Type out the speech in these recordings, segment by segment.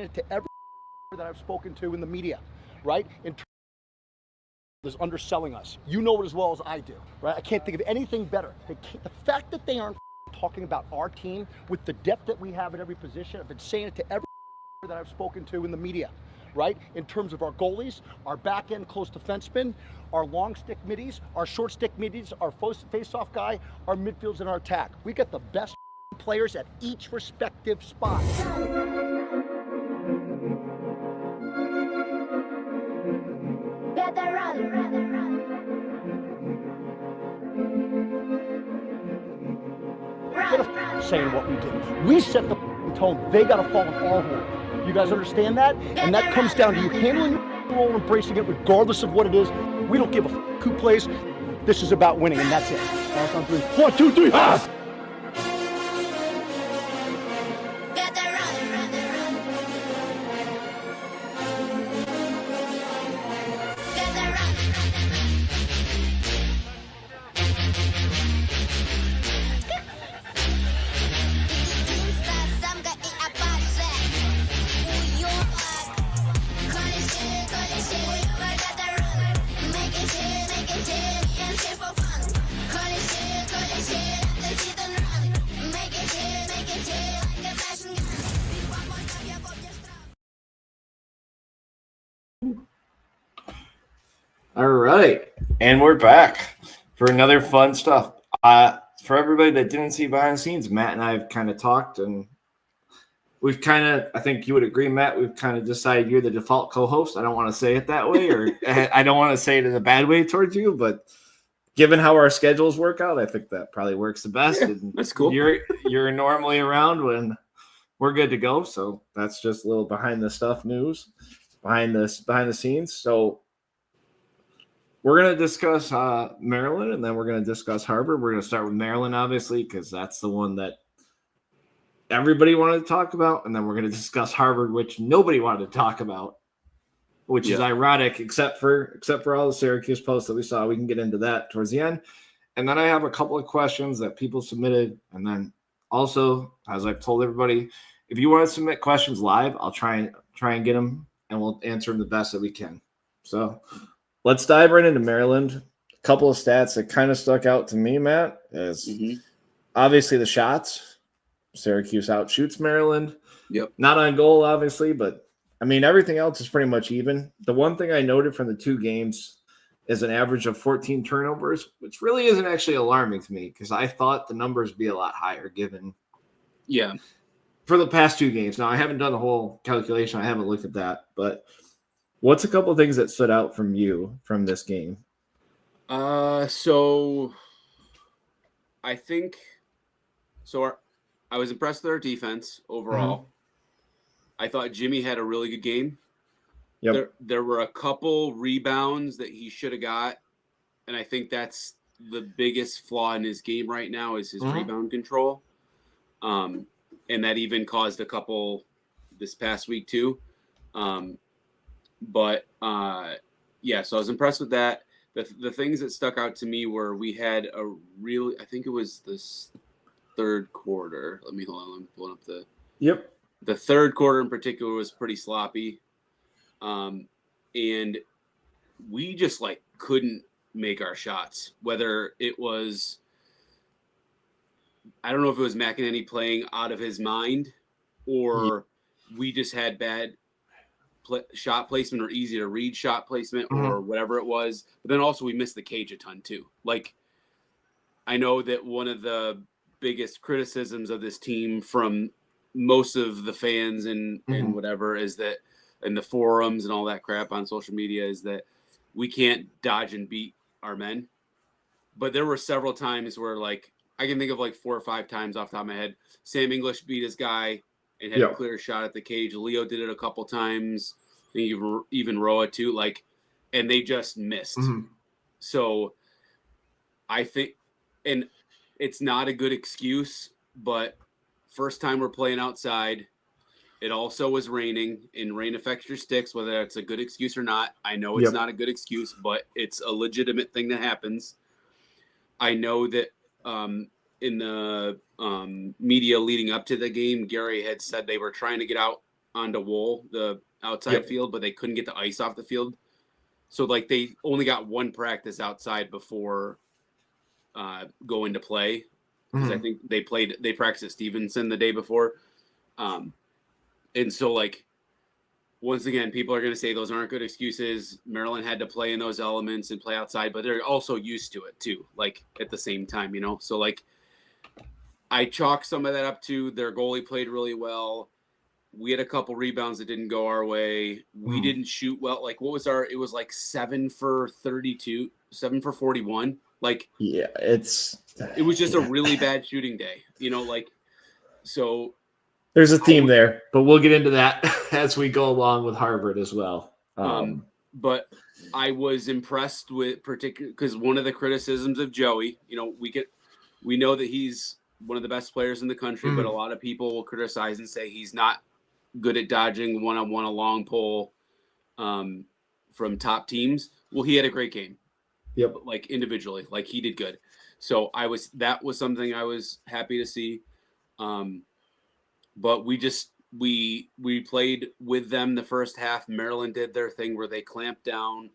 saying it to every that I've spoken to in the media, right? In terms is underselling us. You know it as well as I do, right? I can't think of anything better. The fact that they aren't talking about our team with the depth that we have at every position, I've been saying it to every that I've spoken to in the media, right? In terms of our goalies, our back end close defensemen, our long stick middies, our short stick middies, our face-off guy, our midfields, and our attack. We got the best players at each respective spot. Saying what we did. We set the tone. They got to fall in our role. You guys understand that? And that comes down to you handling your role and embracing it regardless of what it is. We don't give a who plays. This is about winning, and that's it. On three. 1, 2, 3. Ah! All right, and we're back for another fun stuff. For everybody that didn't see behind the scenes, Matt and I have kind of talked, and we've kind of, I think you would agree, Matt, we've kind of decided you're the default co-host. I don't want to say it that way, or I don't want to say it in a bad way towards you, but given how our schedules work out, I think that probably works the best. Yeah, that's cool. You're normally around when we're good to go, so that's just a little behind the stuff news, behind the scenes. So we're going to discuss Maryland, and then we're going to discuss Harvard. We're going to start with Maryland, obviously, because that's the one that everybody wanted to talk about. And then we're going to discuss Harvard, which nobody wanted to talk about, which is ironic, except for all the Syracuse posts that we saw. We can get into that towards the end. And then I have a couple of questions that people submitted. And then also, as I've told everybody, if you want to submit questions live, I'll try and get them, and we'll answer them the best that we can. So let's dive right into Maryland. A couple of stats that kind of stuck out to me, Matt, is obviously the shots. Syracuse outshoots Maryland. Yep. Not on goal, obviously, but, I mean, everything else is pretty much even. The one thing I noted from the two games is an average of 14 turnovers, which really isn't actually alarming to me because I thought the numbers would be a lot higher given for the past two games. Now, I haven't done the whole calculation. I haven't looked at that, but what's a couple of things that stood out from you from this game? So I think I was impressed with our defense overall. I thought Jimmy had a really good game. Yep. There were a couple rebounds that he should have got, and I think that's the biggest flaw in his game right now is his rebound control. And that even caused a couple this past week too. So I was impressed with that. The things that stuck out to me were we had I think it was this third quarter. Let me pull up the third quarter in particular was pretty sloppy. And we just couldn't make our shots, whether it was, I don't know if it was McEnany playing out of his mind or we just had bad shot placement or easy to read shot placement or whatever it was. But then also we missed the cage a ton too. I know that one of the biggest criticisms of this team from most of the fans and whatever is that, and the forums and all that crap on social media, is that we can't dodge and beat our men. But there were several times where I can think of 4 or 5 times off the top of my head. Sam English beat his guy and had a clear shot at the cage. Leo did it a couple times. I think even Roa too. And they just missed. So I think, and it's not a good excuse, but first time we're playing outside, it also was raining, and rain affects your sticks, whether that's a good excuse or not. I know it's not a good excuse, but it's a legitimate thing that happens. I know that in the media leading up to the game, Gary had said they were trying to get out onto Wool, the outside field, but they couldn't get the ice off the field. So like they only got one practice outside before going to play, because I think they practiced at Stevenson the day before. And so like, once again, people are going to say those aren't good excuses. Maryland had to play in those elements and play outside, but they're also used to it too, like at the same time, So like, I chalk some of that up to their goalie played really well. We had a couple rebounds that didn't go our way. We didn't shoot well. Like, what was it was like 7 for 32, 7 for 41. Like, yeah, it was just a really bad shooting day, like, so. There's a theme there, but we'll get into that as we go along with Harvard as well. But I was impressed with because one of the criticisms of Joey, we know that he's one of the best players in the country, but a lot of people will criticize and say he's not good at dodging one-on-one a long pole from top teams. Well, he had a great game. Yep. Like individually, like he did good. So that was something I was happy to see. But we played with them the first half. Maryland did their thing where they clamped down,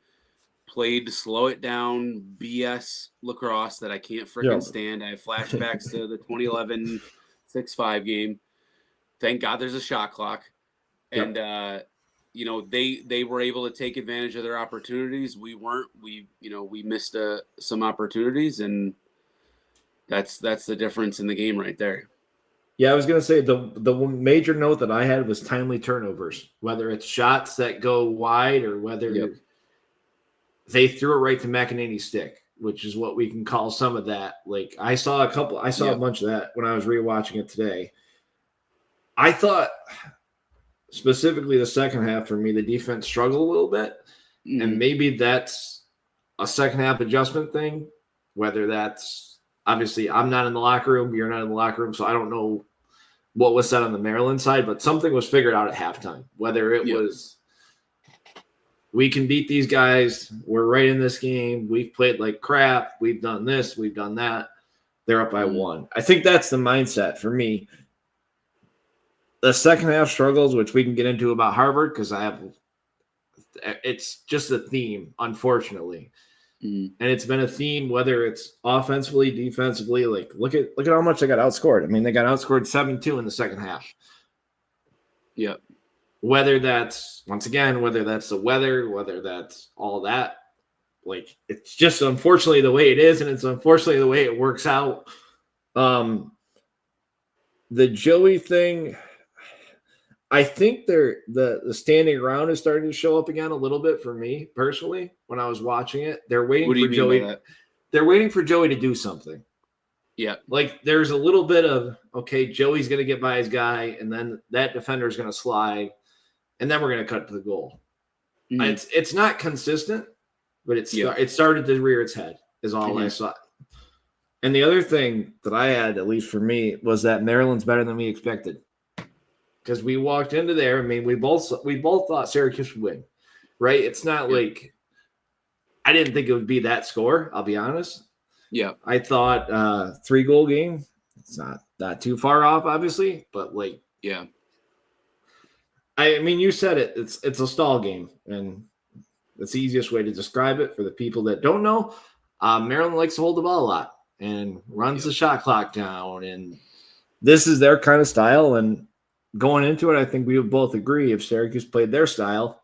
played to slow it down, BS lacrosse that I can't freaking stand. I have flashbacks to the 2011 6-5 game. Thank God there's a shot clock. And, they were able to take advantage of their opportunities. We weren't. We missed some opportunities, and that's the difference in the game right there. Yeah, I was going to say the major note that I had was timely turnovers, whether it's shots that go wide or whether they threw it right to McEnany's stick, which is what we can call some of that. Like I saw a bunch of that when I was rewatching it today. I thought specifically the second half for me, the defense struggled a little bit, and maybe that's a second half adjustment thing, whether that's obviously I'm not in the locker room, you're not in the locker room, so I don't know what was said on the Maryland side, but something was figured out at halftime, whether it was we can beat these guys, we're right in this game, we've played like crap, we've done this, we've done that, they're up by one. I think that's the mindset for me. The second half struggles, which we can get into about Harvard, because it's just a theme, unfortunately. And it's been a theme, whether it's offensively, defensively. Like, look at how much they got outscored. I mean, they got outscored 7-2 in the second half. Yep. Whether that's the weather, whether that's all that, like, it's just unfortunately the way it is, and it's unfortunately the way it works out. The Joey thing, I think the standing around is starting to show up again a little bit for me personally. When I was watching it, they're waiting for Joey. They're waiting for Joey to do something. Yeah, like there's a little bit of okay, Joey's going to get by his guy, and then that defender is going to slide, and then we're going to cut to the goal. It's not consistent, but it started to rear its head. Is all I saw. And the other thing that I had, at least for me, was that Maryland's better than we expected. Because we walked into there, I mean, we both thought Syracuse would win, right? It's not like I didn't think it would be that score. I'll be honest. Yeah, I thought 3-goal game. It's not too far off, obviously, but like, yeah. I mean, you said it. It's a stall game, and that's the easiest way to describe it for the people that don't know. Maryland likes to hold the ball a lot and runs the shot clock down, and this is their kind of style. And going into it, I think we would both agree if Syracuse played their style,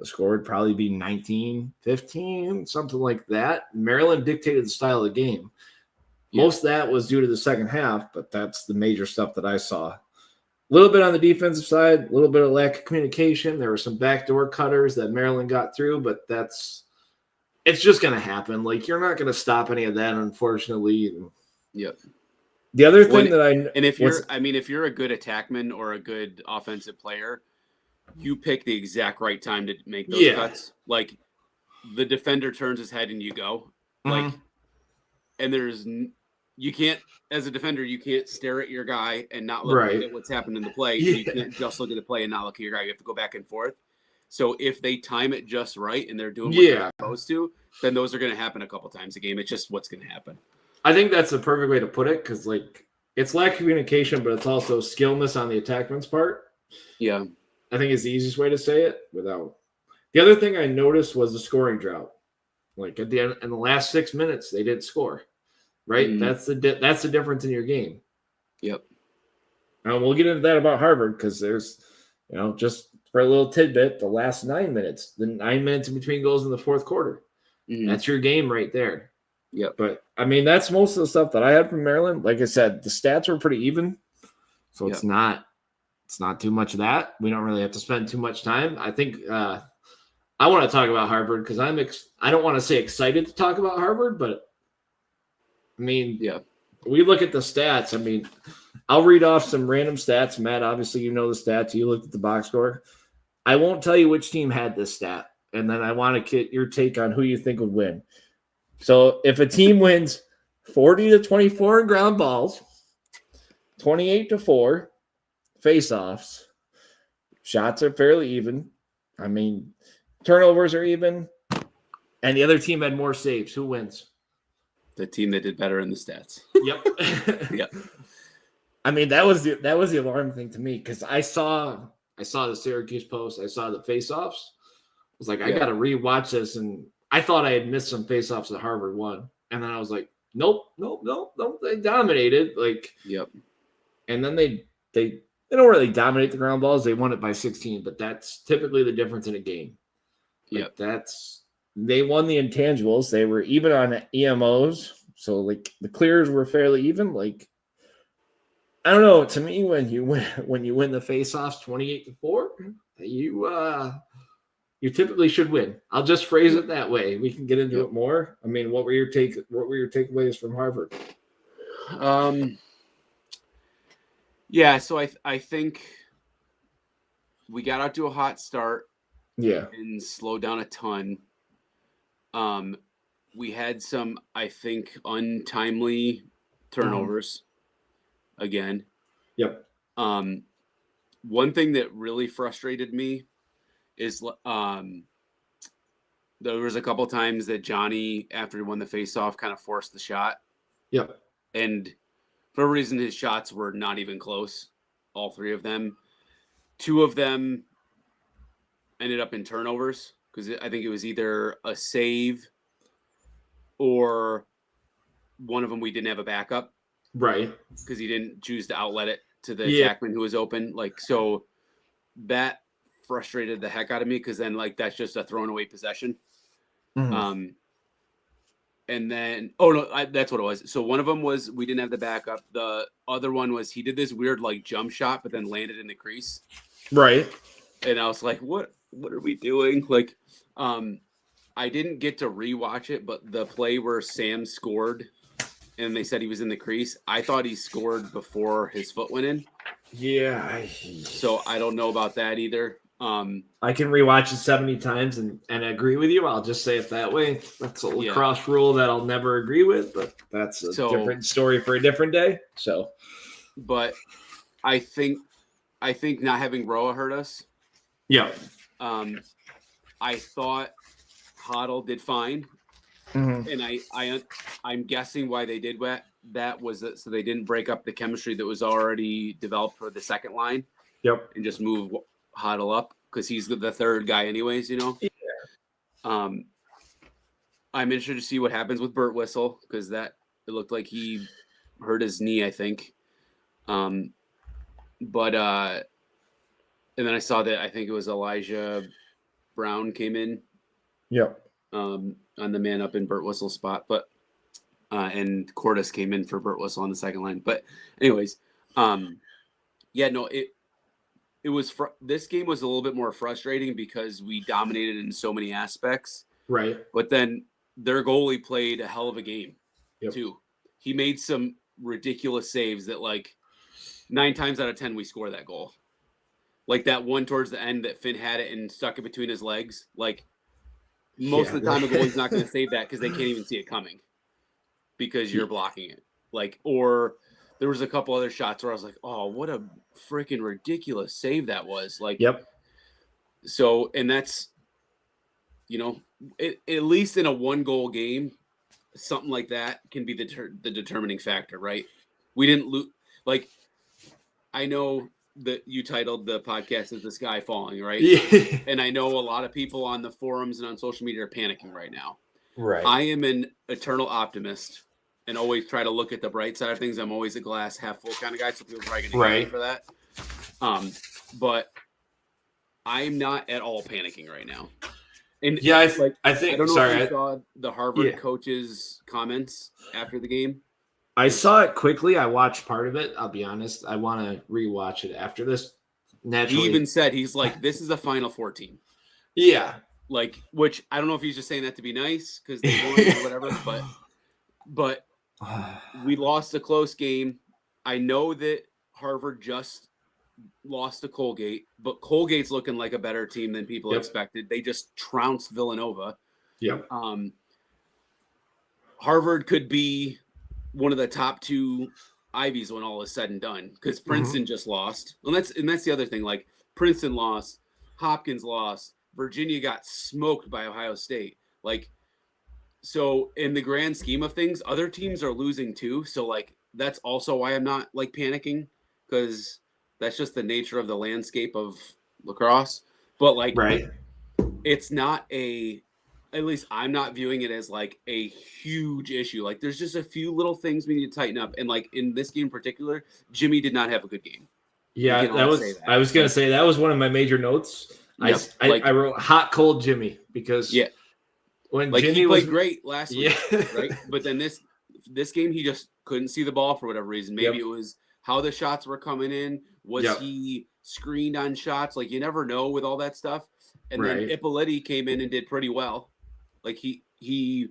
the score would probably be 19-15, something like that. Maryland dictated the style of the game. Most of that was due to the second half, but that's the major stuff that I saw. A little bit on the defensive side, a little bit of lack of communication. There were some backdoor cutters that Maryland got through, but it's just going to happen. Like, you're not going to stop any of that, unfortunately. Yep. The other thing if you're a good attackman or a good offensive player, you pick the exact right time to make those cuts. Like, the defender turns his head and you go. Like, and you can't, as a defender, you can't stare at your guy and not look at what's happened in the play. Yeah. You can't just look at the play and not look at your guy. You have to go back and forth. So if they time it just right and they're doing what they're supposed to, then those are going to happen a couple times a game. It's just what's going to happen. I think that's the perfect way to put it, because like it's lack of communication, but it's also skillness on the attackman's part. Yeah. I think is the easiest way to say it without. The other thing I noticed was the scoring drought. Like at the end, in the last 6 minutes, they didn't score. Right, Mhm. that's the difference in your game. Yep. And we'll get into that about Harvard because there's, just for a little tidbit, the last 9 minutes, the 9 minutes in between goals in the fourth quarter, Mhm. that's your game right there. Yep. But I mean, that's most of the stuff that I had from Maryland. Like I said, the stats were pretty even, so Yep. it's not too much of that. We don't really have to spend too much time. I think I want to talk about Harvard because I don't want to say excited to talk about Harvard, but I mean, Yeah. we look at the stats. I mean, I'll read off some random stats. Matt, obviously, you know the stats. You looked at the box score. I won't tell you which team had this stat, and then I want to get your take on who you think would win. So if a team wins 40-24 in ground balls, 28-4 face-offs, shots are fairly even. I mean, turnovers are even, and the other team had more saves. Who wins? The team that did better in the stats. Yep. Yep. I mean, that was the alarm thing to me because I saw the Syracuse post, I saw the face-offs. I was like, I got to rewatch this, and I thought I had missed some face-offs that Harvard won, and then I was like, nope, they dominated, like, Yep. and then they don't really dominate the ground balls. They won it by 16, but that's typically the difference in a game. Like, Yep. they won the intangibles. They were even on EMOs, so like the clears were fairly even. Like, I don't know. To me, when you win the face-offs 28-4, you typically should win. I'll just phrase it that way. We can get into it more. I mean, what were your takeaways from Harvard? Yeah, so I think we got out to a hot start. Yeah. And slowed down a ton. We had some, I think, untimely turnovers again. Yep. One thing that really frustrated me is there was a couple times that Johnny, after he won the faceoff, kind of forced the shot. Yep. And for a reason, his shots were not even close. All three of them. Two of them ended up in turnovers because I think it was either a save or one of them we didn't have a backup. Right. Because he didn't choose to outlet it to the attackman who was open. Like, so that frustrated the heck out of me because then, like, that's just a thrown away possession. Mm-hmm. And then, that's what it was. So one of them was we didn't have the backup. The other one was he did this weird, like, jump shot, but then landed in the crease. Right. And I was like, what are we doing? Like, I didn't get to rewatch it, but the play where Sam scored and they said he was in the crease, I thought he scored before his foot went in. Yeah. So I don't know about that either. I can rewatch it 70 times and agree with you. I'll just say it that way. That's a lacrosse rule that I'll never agree with, but that's a different story for a different day. So, but I think not having Roa hurt us. Yeah. I thought Hoddle did fine, and I'm guessing why they did that was that so they didn't break up the chemistry that was already developed for the second line. Yep. And just move Hoddle up because he's the third guy, anyways. Yeah. I'm interested to see what happens with Burt Whistle because it looked like he hurt his knee, I think. But and then I saw that I think it was Elijah Brown came in. Yep. On the man up in Burt Whistle's spot, but and Cordes came in for Burt Whistle on the second line. But anyways, it was this game was a little bit more frustrating because we dominated in so many aspects. Right. But then their goalie played a hell of a game too. He made some ridiculous saves that, like, 9 times out of 10 we score that goal. Like that one towards the end that Finn had it and stuck it between his legs. Like most of the time a goalie's not going to save that because they can't even see it coming because you're blocking it. Like, or there was a couple other shots where I was like, oh, what a freaking ridiculous save that was. Like, so, and that's, at least in a 1-goal game, something like that can be the determining factor, right? We didn't lose. Like, I know that you titled the podcast as "The Sky Falling," right? Yeah. And I know a lot of people on the forums and on social media are panicking right now. Right. I am an eternal optimist and always try to look at the bright side of things. I'm always a glass half full kind of guy, so people are probably going to hate me for that. But I'm not at all panicking right now. And Yeah, I think I don't know sorry, if you I, saw the Harvard Yeah. coach's comments after the game. I saw it quickly. I watched part of it. I'll be honest. I want to rewatch it after this. Naturally, He even said he's like, "This is a Final Four team." yeah. Like, which I don't know if he's just saying that to be nice because they won or whatever, but we lost a close game. I know that Harvard just lost to Colgate, but Colgate's looking like a better team than people Yep. expected. They just trounced Villanova. Yep. Harvard could be one of the top 2 Ivies when all is said and done because Princeton just lost. And that's the other thing. Like Princeton lost, Hopkins lost, Virginia got smoked by Ohio State. Like, so in the grand scheme of things, other teams are losing too. So like, that's also why I'm not like panicking because that's just the nature of the landscape of lacrosse. But like, Right. it's not at least I'm not viewing it as like a huge issue. Like there's just a few little things we need to tighten up. And like in this game in particular, Jimmy did not have a good game. Yeah, We can that all was. say that. I was gonna say that was one of my major notes. Yep, I wrote hot cold Jimmy because Yeah. when Like Jimmy he played was great last week, yeah right? But then this game he just couldn't see the ball for whatever reason. Maybe Yep. it was how the shots were coming in. Was Yep. he screened on shots? Like you never know with all that stuff. And Right. then Ippoliti came in and did pretty well. Like he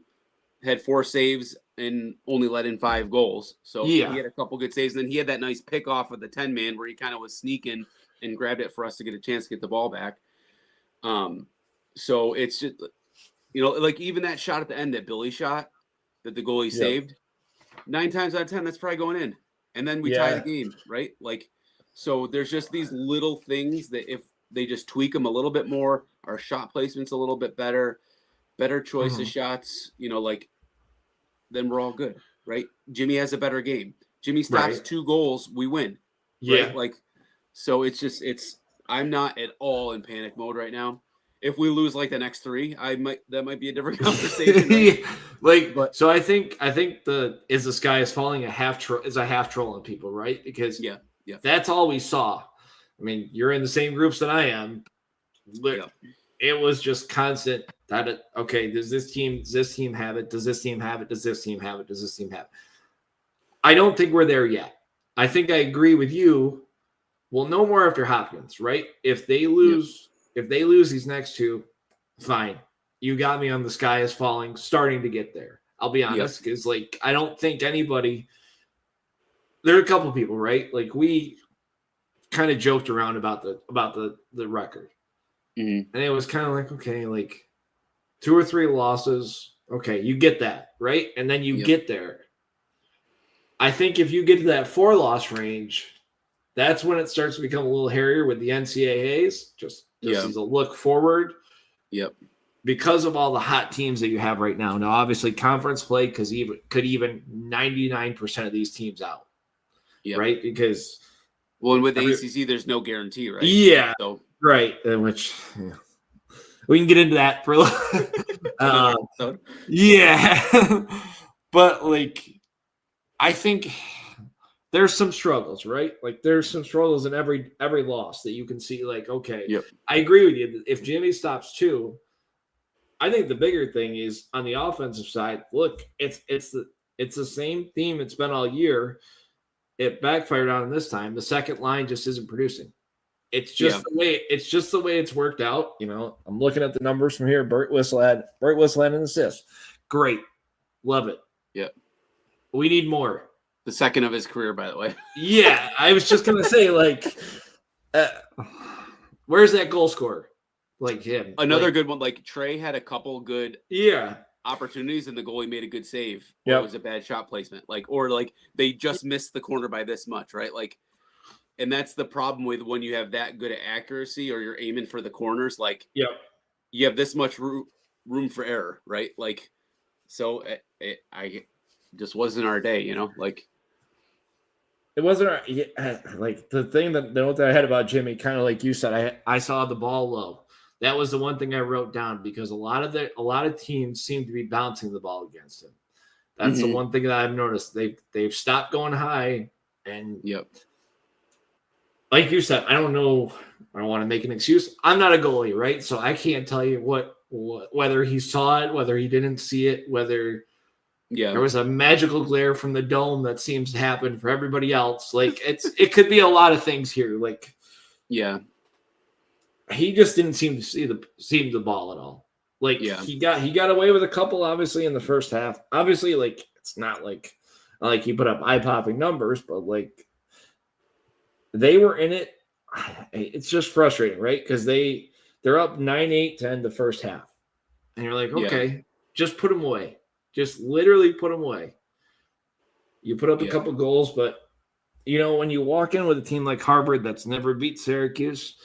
had 4 saves and only let in 5 goals. So Yeah. he had a couple good saves. And then he had that nice pick off of the 10-man where he kind of was sneaking and grabbed it for us to get a chance to get the ball back. So it's just, like even that shot at the end, that Billy shot that the goalie saved, 9 times out of 10, that's probably going in. And then we tie the game, right? Like, so there's just these little things that if they just tweak them a little bit more, our shot placement's a little bit better choice of shots, then we're all good, right? Jimmy has a better game. Jimmy stops Right. 2 goals, we win. Yeah. Right? Like, so I'm not at all in panic mode right now. If we lose like the next 3, that might be a different conversation. Right? So I think the sky is falling a half troll on people, right? Because Yeah. that's all we saw. I mean, you're in the same groups that I am. Yeah. It was just constant. Does this team have it? Does this team have it? Does this team have it? Does this team have it? I don't think we're there yet. I think I agree with you. We'll know more after Hopkins, right? If they lose these next 2, fine. You got me on the sky is falling, starting to get there. I'll be honest, because I don't think anybody. There are a couple people, right? Like we kind of joked around about the record. Mm-hmm. And it was kind of like, okay, 2 or 3 losses. Okay, you get that, right? And then you get there. I think if you get to that 4-loss range, that's when it starts to become a little hairier with the NCAAs. Just as a look forward. Yep. Because of all the hot teams that you have right now. Now, obviously, conference play could even 99% of these teams out. Yep. Right? Because and with the ACC, there's no guarantee, right? Yeah. So right. Which we can get into that for a little. Yeah. But I think there's some struggles, right? There's some struggles in every loss that you can see. Okay, I agree with you. If Jimmy stops 2, I think the bigger thing is on the offensive side. Look, it's the same theme it's been all year. It backfired on this time. The second line just isn't producing. It's just the way it's worked out. I'm looking at the numbers from here. Bert Whistle had an assist. Great, love it. Yep. We need more. The second of his career, by the way. Yeah, I was just gonna say, where's that goal scorer? Him. Another good one. Trey had a couple good opportunities, and the goalie made a good save. Or it was a bad shot placement. They just missed the corner by this much, right? And that's the problem with when you have that good at accuracy, or you're aiming for the corners. You have this much room for error, right? So I just wasn't our day, It wasn't like the thing that the note that I had about Jimmy, kind of like you said, I saw the ball low. That was the one thing I wrote down because a lot of teams seem to be bouncing the ball against him. That's the one thing that I've noticed. They've stopped going high, and Yep. like you said, I don't know. I don't want to make an excuse. I'm not a goalie, right? So I can't tell you whether he saw it, whether he didn't see it, whether Yeah. there was a magical glare from the dome that seems to happen for everybody else. Like it could be a lot of things here. Like Yeah. he just didn't seem to see the ball at all. Like Yeah. he got away with a couple, obviously, in the first half. Obviously, like it's not like he put up eye-popping numbers, but like they were in it. It's just frustrating, right? Because they're up 9-8 to end the first half. And you're like, okay, just put them away. Just literally put them away. You put up a couple goals, but when you walk in with a team like Harvard that's never beat Syracuse,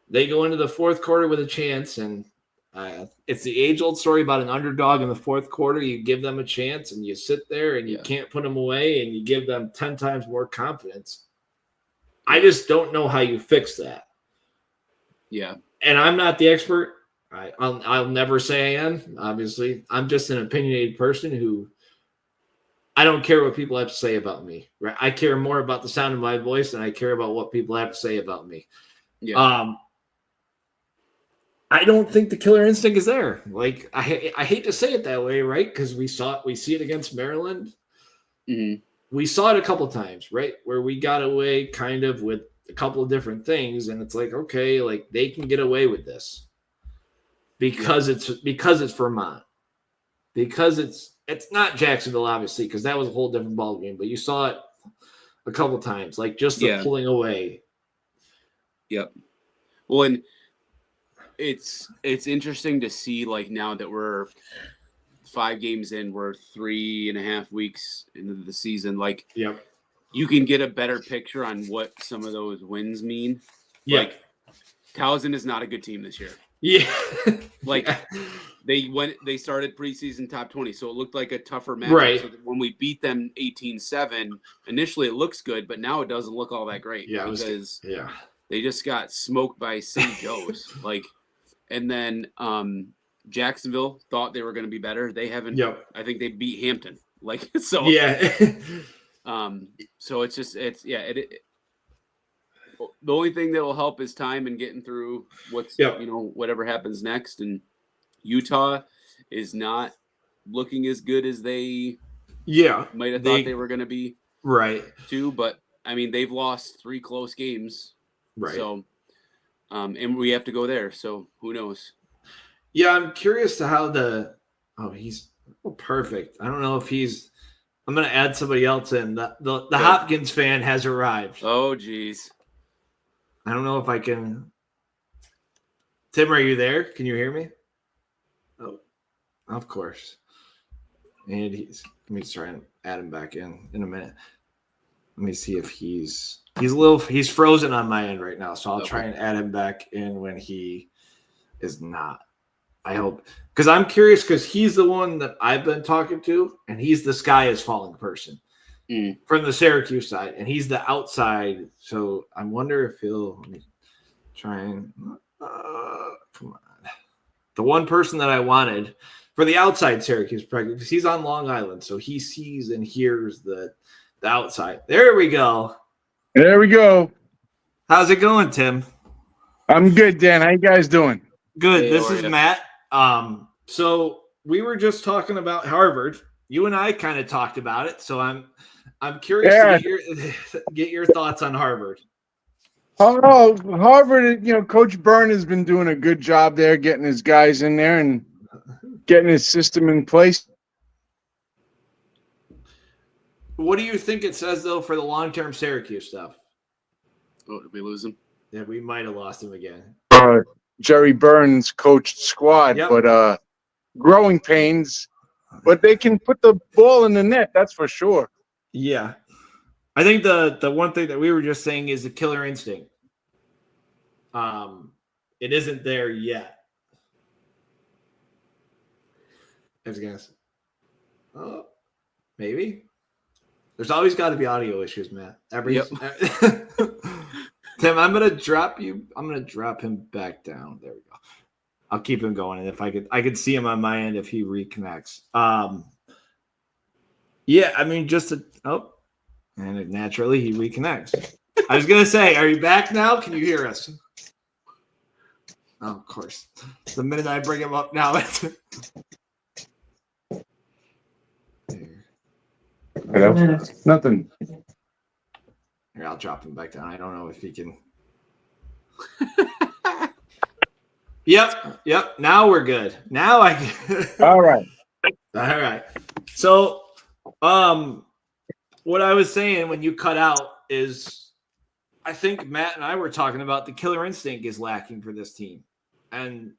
they go into the fourth quarter with a chance, and it's the age-old story about an underdog in the fourth quarter. You give them a chance, and you sit there, and you can't put them away, and you give them 10 times more confidence. I just don't know how you fix that. Yeah. And I'm not the expert. I'll never say I am, obviously. I'm just an opinionated person who I don't care what people have to say about me. Right? I care more about the sound of my voice than I care about what people have to say about me. Yeah. I don't think the killer instinct is there. Like I hate to say it that way, right? Because we see it against Maryland. Mm-hmm. We saw it a couple times, right? Where we got away kind of with a couple of different things, and it's like, okay, like they can get away with this because it's Vermont, because it's not Jacksonville, obviously, because that was a whole different ball game. But you saw it a couple times, like just the pulling away. Yep. Well, and it's interesting to see, like, now that we're 5 games in, we're 3.5 weeks into the season, like, you can get a better picture on what some of those wins mean. Like, Towson is not a good team this year. Like they started preseason top 20, so it looked like a tougher match. Right. So when we beat them 18-7, initially it looks good, but now it doesn't look all that great because they just got smoked by St. Joe's. Like, and then Jacksonville thought they were going to be better. They haven't. I think they beat Hampton. Like, so. So it's just the only thing that will help is time and getting through whatever happens next. And Utah is not looking as good as they might have thought they were going to be. Right. Too, but I mean, they've lost 3 close games. Right. So, and we have to go there. So who knows? Yeah, I'm curious to how he's perfect. I don't know if I'm going to add somebody else in. The Hopkins fan has arrived. Oh, geez. I don't know if I can. Tim, are you there? Can you hear me? Oh, of course. And let me try and add him back in a minute. Let me see if he's frozen on my end right now. So I'll try and add him back in when he is not. I hope, because I'm curious, because he's the one that I've been talking to, and he's the sky is falling person from the Syracuse side, and he's the outside. So I wonder if let me try and come on. The one person that I wanted for the outside Syracuse practice, because he's on Long Island, so he sees and hears the outside. There we go. There we go. How's it going, Tim? I'm good, Dan. How you guys doing? Good. This is Matt. So we were just talking about Harvard. You and I kind of talked about it. So I'm curious to get your thoughts on Harvard. Oh, Harvard, Coach Byrne has been doing a good job there, getting his guys in there and getting his system in place. What do you think it says, though, for the long-term Syracuse stuff? Oh, did we lose him? Yeah, we might have lost him again. Jerry Burns coached squad, but growing pains. But they can put the ball in the net, that's for sure. Yeah. I think the one thing that we were just saying is the killer instinct. It isn't there yet. I was going to say, maybe. There's always got to be audio issues, Matt. Yep. Tim, I'm gonna drop him back down. There we go. I'll keep him going, and if I could see him on my end if he reconnects. Yeah, I mean, and naturally he reconnects. I was gonna say, are you back now? Can you hear us? Oh, of course. The minute I bring him up now, it's Hello? Nothing. here. I'll drop him back down. I don't know if he can. Yep. Now we're good. Now I can. All right. All right. So, what I was saying when you cut out is, I think Matt and I were talking about the killer instinct is lacking for this team, and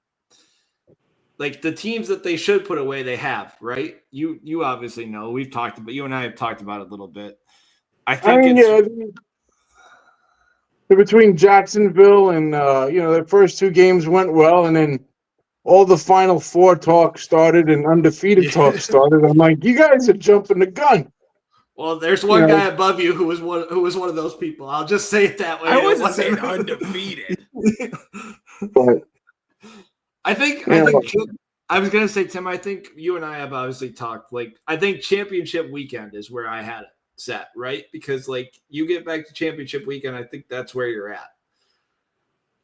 like the teams that they should put away, they have, right? You obviously know. We've talked about, you and I have talked about it a little bit. I think between Jacksonville and their first two games went well, and then all the Final Four talk started and undefeated talk started. I'm like, you guys are jumping the gun. Well, there's one guy above you who was one of those people. I'll just say it that way. I wasn't saying undefeated. But I think I was gonna say, Tim, I think you and I have obviously talked. Like, I think championship weekend is where I had it set, right? Because like you get back to championship weekend, I think that's where you're at.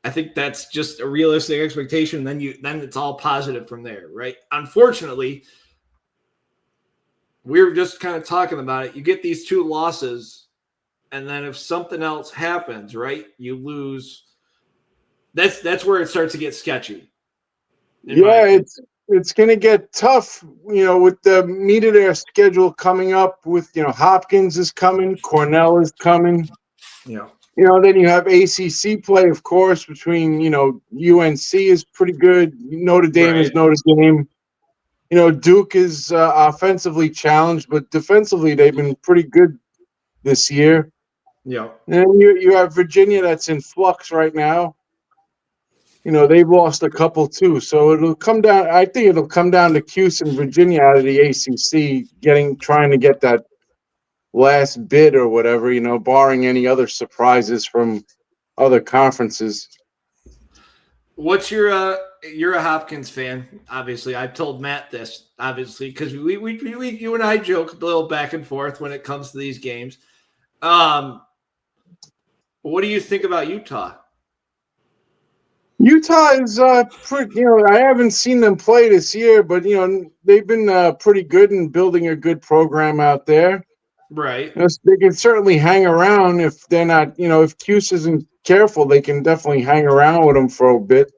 I think that's just a realistic expectation. Then it's all positive from there, right? Unfortunately, we're just kind of talking about it. You get these two losses, and then if something else happens, right, you lose. That's where it starts to get sketchy. Yeah, it's going to get tough, with the meat of their schedule coming up with, Hopkins is coming, Cornell is coming. Yeah. Then you have ACC play, of course, between, UNC is pretty good. Notre Dame is Notre Dame. Duke is offensively challenged, but defensively they've been pretty good this year. Yeah. And you have Virginia that's in flux right now. They've lost a couple too. So I think it'll come down to Cuse and Virginia out of the ACC trying to get that last bid or whatever, barring any other surprises from other conferences. What's you're a Hopkins fan, obviously. I've told Matt this, obviously, because you and I joke a little back and forth when it comes to these games. What do you think about Utah? Utah is pretty. I haven't seen them play this year, but they've been pretty good in building a good program out there. Right. They can certainly hang around if they're not. If Cuse isn't careful, they can definitely hang around with them for a bit.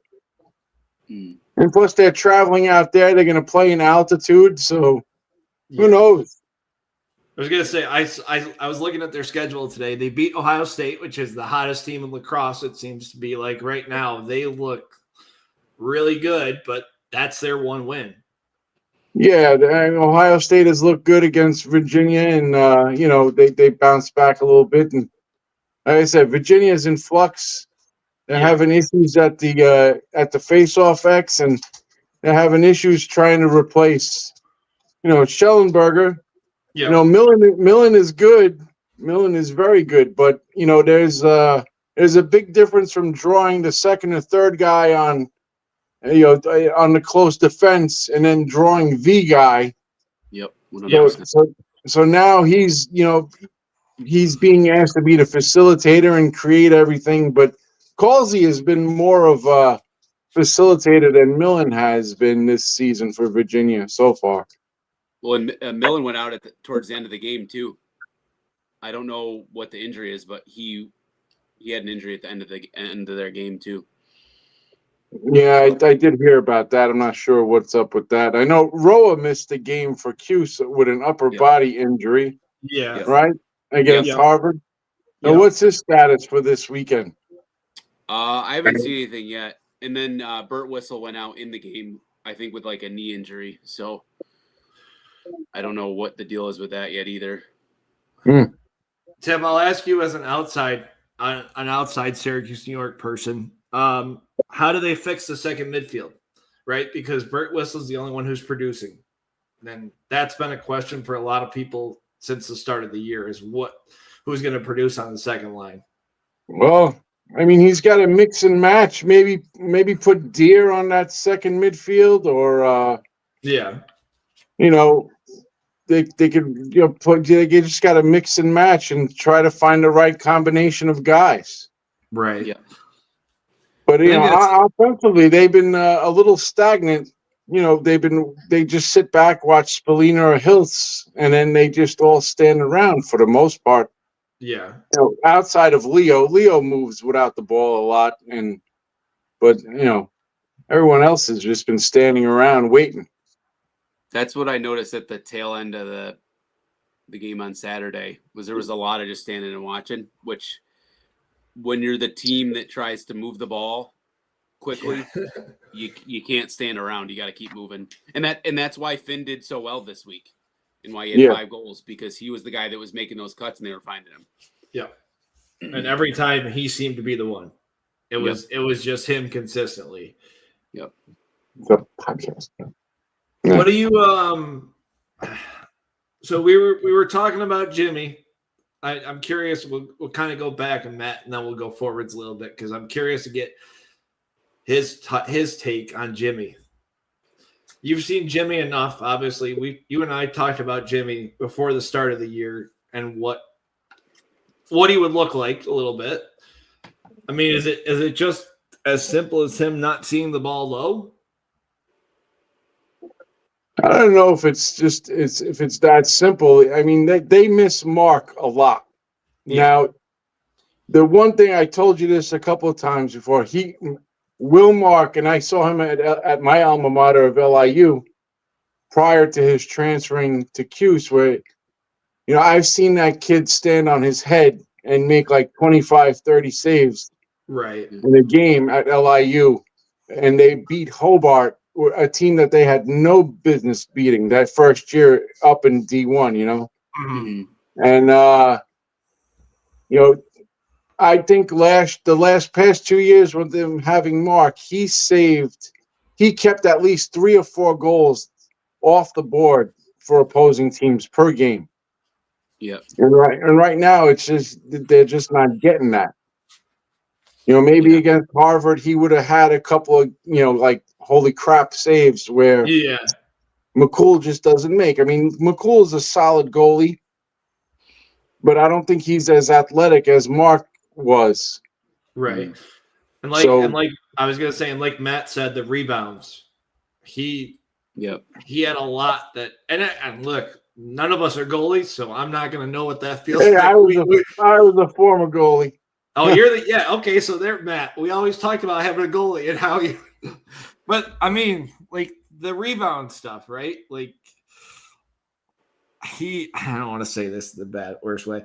And plus, they're traveling out there. They're going to play in altitude, so who knows? I was going to say, I was looking at their schedule today. They beat Ohio State, which is the hottest team in lacrosse, it seems to be like right now. They look really good, but that's their one win. Yeah, Ohio State has looked good against Virginia, and, they bounced back a little bit. And like I said, Virginia's in flux. They're having issues at the face-off X, and they're having issues trying to replace, Schellenberger. Yeah. Millen is good. Millen is very good, but there's a big difference from drawing the second or third guy on the close defense and then drawing the guy. Yep. So now he's being asked to be the facilitator and create everything, but Calsey has been more of a facilitator than Millen has been this season for Virginia so far. Well, and Millen went out towards the end of the game too. I don't know what the injury is, but he had an injury at the end of their game too. Yeah, I did hear about that. I'm not sure what's up with that. I know Roa missed the game for Cuse with an upper body injury. Yeah. Right? Against Harvard. Now, what's his status for this weekend? I haven't seen anything yet. And then Burt Whistle went out in the game, I think, with like a knee injury. So I don't know what the deal is with that yet either. Tim, I'll ask you as an outside Syracuse, New York person, how do they fix the second midfield, right? Because Burt Whistle's the only one who's producing. And that's been a question for a lot of people since the start of the year is who's going to produce on the second line. Well, I mean, he's got to mix and match. Maybe put Deer on that second midfield, or Yeah. you know, they could they just got to mix and match and try to find the right combination of guys. Right. Yeah. But I think offensively, they've been a little stagnant. They just sit back, watch Spalina or Hiltz, and then they just all stand around for the most part. Yeah. Outside of Leo moves without the ball a lot, but everyone else has just been standing around waiting. That's what I noticed at the tail end of the game on Saturday. There was a lot of just standing and watching, which when you're the team that tries to move the ball quickly, you can't stand around. You got to keep moving, and that's why Finn did so well this week, and why he had 5 goals, because he was the guy that was making those cuts and they were finding him. Yeah, and every time he seemed to be the one. It was just him consistently. Yep. The podcast. What do you So we were talking about Jimmy. I'm curious. We'll kind of go back and Matt, and then we'll go forwards a little bit because I'm curious to get his take on Jimmy. You've seen Jimmy enough, obviously. You and I talked about Jimmy before the start of the year and what he would look like a little bit. I mean, is it just as simple as him not seeing the ball low? I don't know if it's that simple. I mean, they miss Mark a lot. Yeah. Now, the one thing I told you this a couple of times before, Will Mark, and I saw him at my alma mater of LIU prior to his transferring to Cuse, where I've seen that kid stand on his head and make like 25, 30 saves Right. in a game at LIU, and they beat Hobart, a team that they had no business beating that first year up in D1, Mm-hmm. And I think the past 2 years with them having Mark, he kept at least 3 or 4 goals off the board for opposing teams per game. Yep. And right now it's just they're just not getting that. Maybe against Harvard he would have had a couple of like holy crap saves where McCool just doesn't make. I mean, McCool is a solid goalie, but I don't think he's as athletic as Mark was. Right. And like I was gonna say, and like Matt said, the rebounds. He had a lot that and look, none of us are goalies, so I'm not gonna know what that feels like. I was a former goalie. Oh, you're okay, so there, Matt. We always talked about having a goalie and how you but I mean, like the rebound stuff, right? Like I don't want to say this the worst way.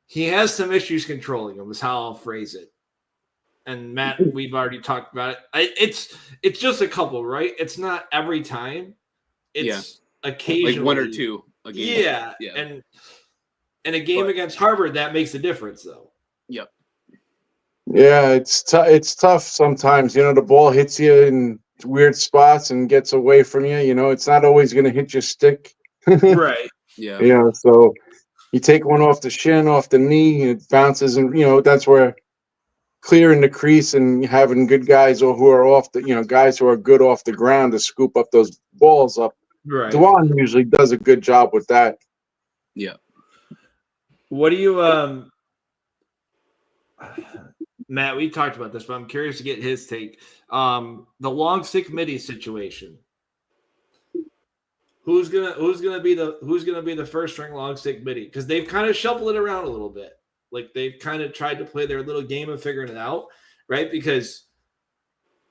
He has some issues controlling him, is how I'll phrase it. And Matt, we've already talked about it. It's just a couple, right? It's not every time. It's occasionally, like 1 or 2 a game. Yeah. And in a game against Harvard, that makes a difference, though. Yep. Yeah, it's tough sometimes. The ball hits you in weird spots and gets away from you. It's not always going to hit your stick. Right. Yeah. So you take one off the shin, off the knee, and it bounces, and that's where clearing the crease and having good guys who are off the guys who are good off the ground to scoop up those balls up. Right. Dwan usually does a good job with that. Yeah. What do you Matt, we talked about this, but I'm curious to get his take. The long stick midi situation. Who's gonna be the first string long stick midi? Because they've kind of shuffled it around a little bit. Like they've kind of tried to play their little game of figuring it out, right? Because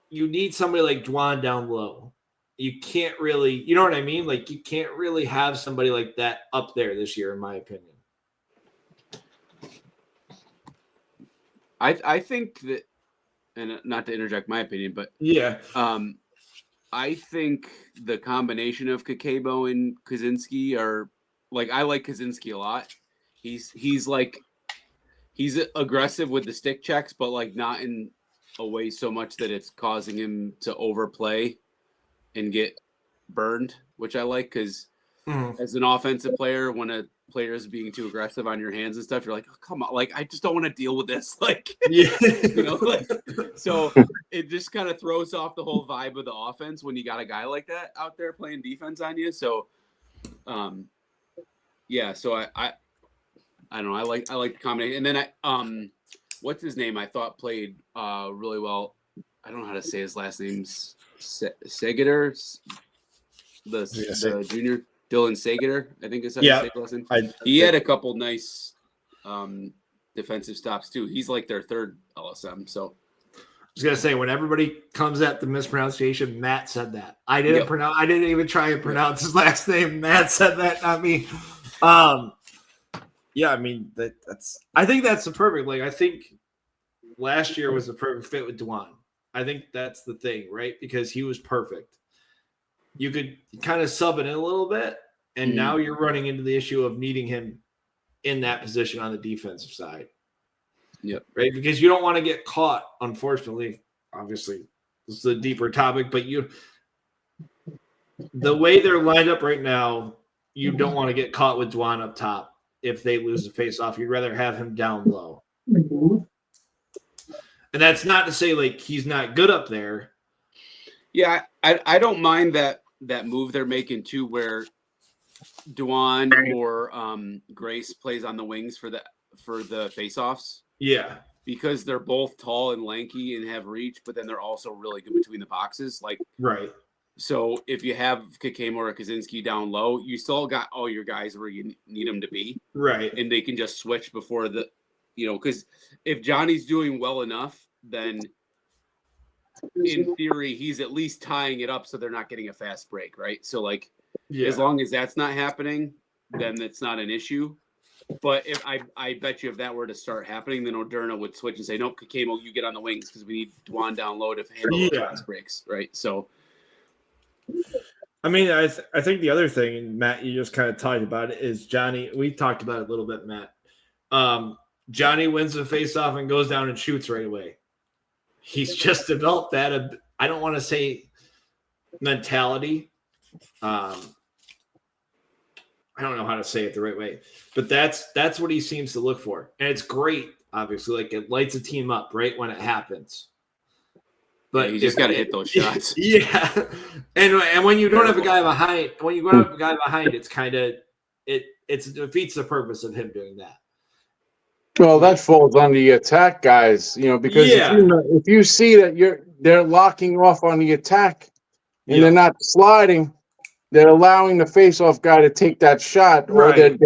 you need somebody like Dwan down low. You can't really, you know what I mean? Like you can't really have somebody like that up there this year, in my opinion. I think that, and not to interject my opinion, but I think the combination of Kakebo and Kaczynski are like, I like Kaczynski a lot. He's aggressive with the stick checks, but like not in a way so much that it's causing him to overplay and get burned, which I like because as an offensive player, when a player is being too aggressive on your hands and stuff, you're like, oh, come on, like I just don't want to deal with this. Like, Yeah. So it just kind of throws off the whole vibe of the offense when you got a guy like that out there playing defense on you. So, yeah. So I don't know. I like the combination. And then what's his name? I thought played really well. I don't know how to say his last name. Segater, the junior. Dylan Sageter, I think is how you say his last name. He had a couple nice defensive stops too. He's like their third LSM. So I was gonna say, when everybody comes at the mispronunciation, Matt said that. I didn't even try and pronounce his last name. Matt said that, not me. Yeah, I mean I think that's the perfect. Like, I think last year was the perfect fit with Dwan. I think that's the thing, right? Because he was perfect. You could kind of sub it in a little bit, and now you're running into the issue of needing him in that position on the defensive side. Yep. Right? Because you don't want to get caught, unfortunately. Obviously, this is a deeper topic, but the way they're lined up right now, you don't want to get caught with Dwan up top if they lose the face-off. You'd rather have him down low. And that's not to say, like, he's not good up there. Yeah, I don't mind that move they're making too, where Dwan or Grace plays on the wings for the faceoffs. Yeah, because they're both tall and lanky and have reach, but then they're also really good between the boxes. Like, right. So if you have Kakemo or Kaczynski down low, you still got all your guys where you need them to be. Right. And they can just switch before because if Johnny's doing well enough, then in theory, he's at least tying it up so they're not getting a fast break, right? So, like, as long as that's not happening, then it's not an issue. But if I bet you if that were to start happening, then Moderna would switch and say, nope, Kakemo, you get on the wings because we need Dwan down low to handle the fast breaks, right? So, I mean, I think the other thing, and Matt, you just kind of talked about it, is Johnny. We talked about it a little bit, Matt. Johnny wins the face-off and goes down and shoots right away. He's just developed that. I don't want to say mentality. I don't know how to say it the right way, but that's what he seems to look for, and it's great. Obviously, like, it lights a team up right when it happens. But you just got to hit those shots. Yeah, and when you don't have a guy behind, it's kind of it defeats the purpose of him doing that. Well, that falls on the attack guys, because if you see that they're locking off on the attack and they're not sliding, they're allowing the face-off guy to take that shot, or then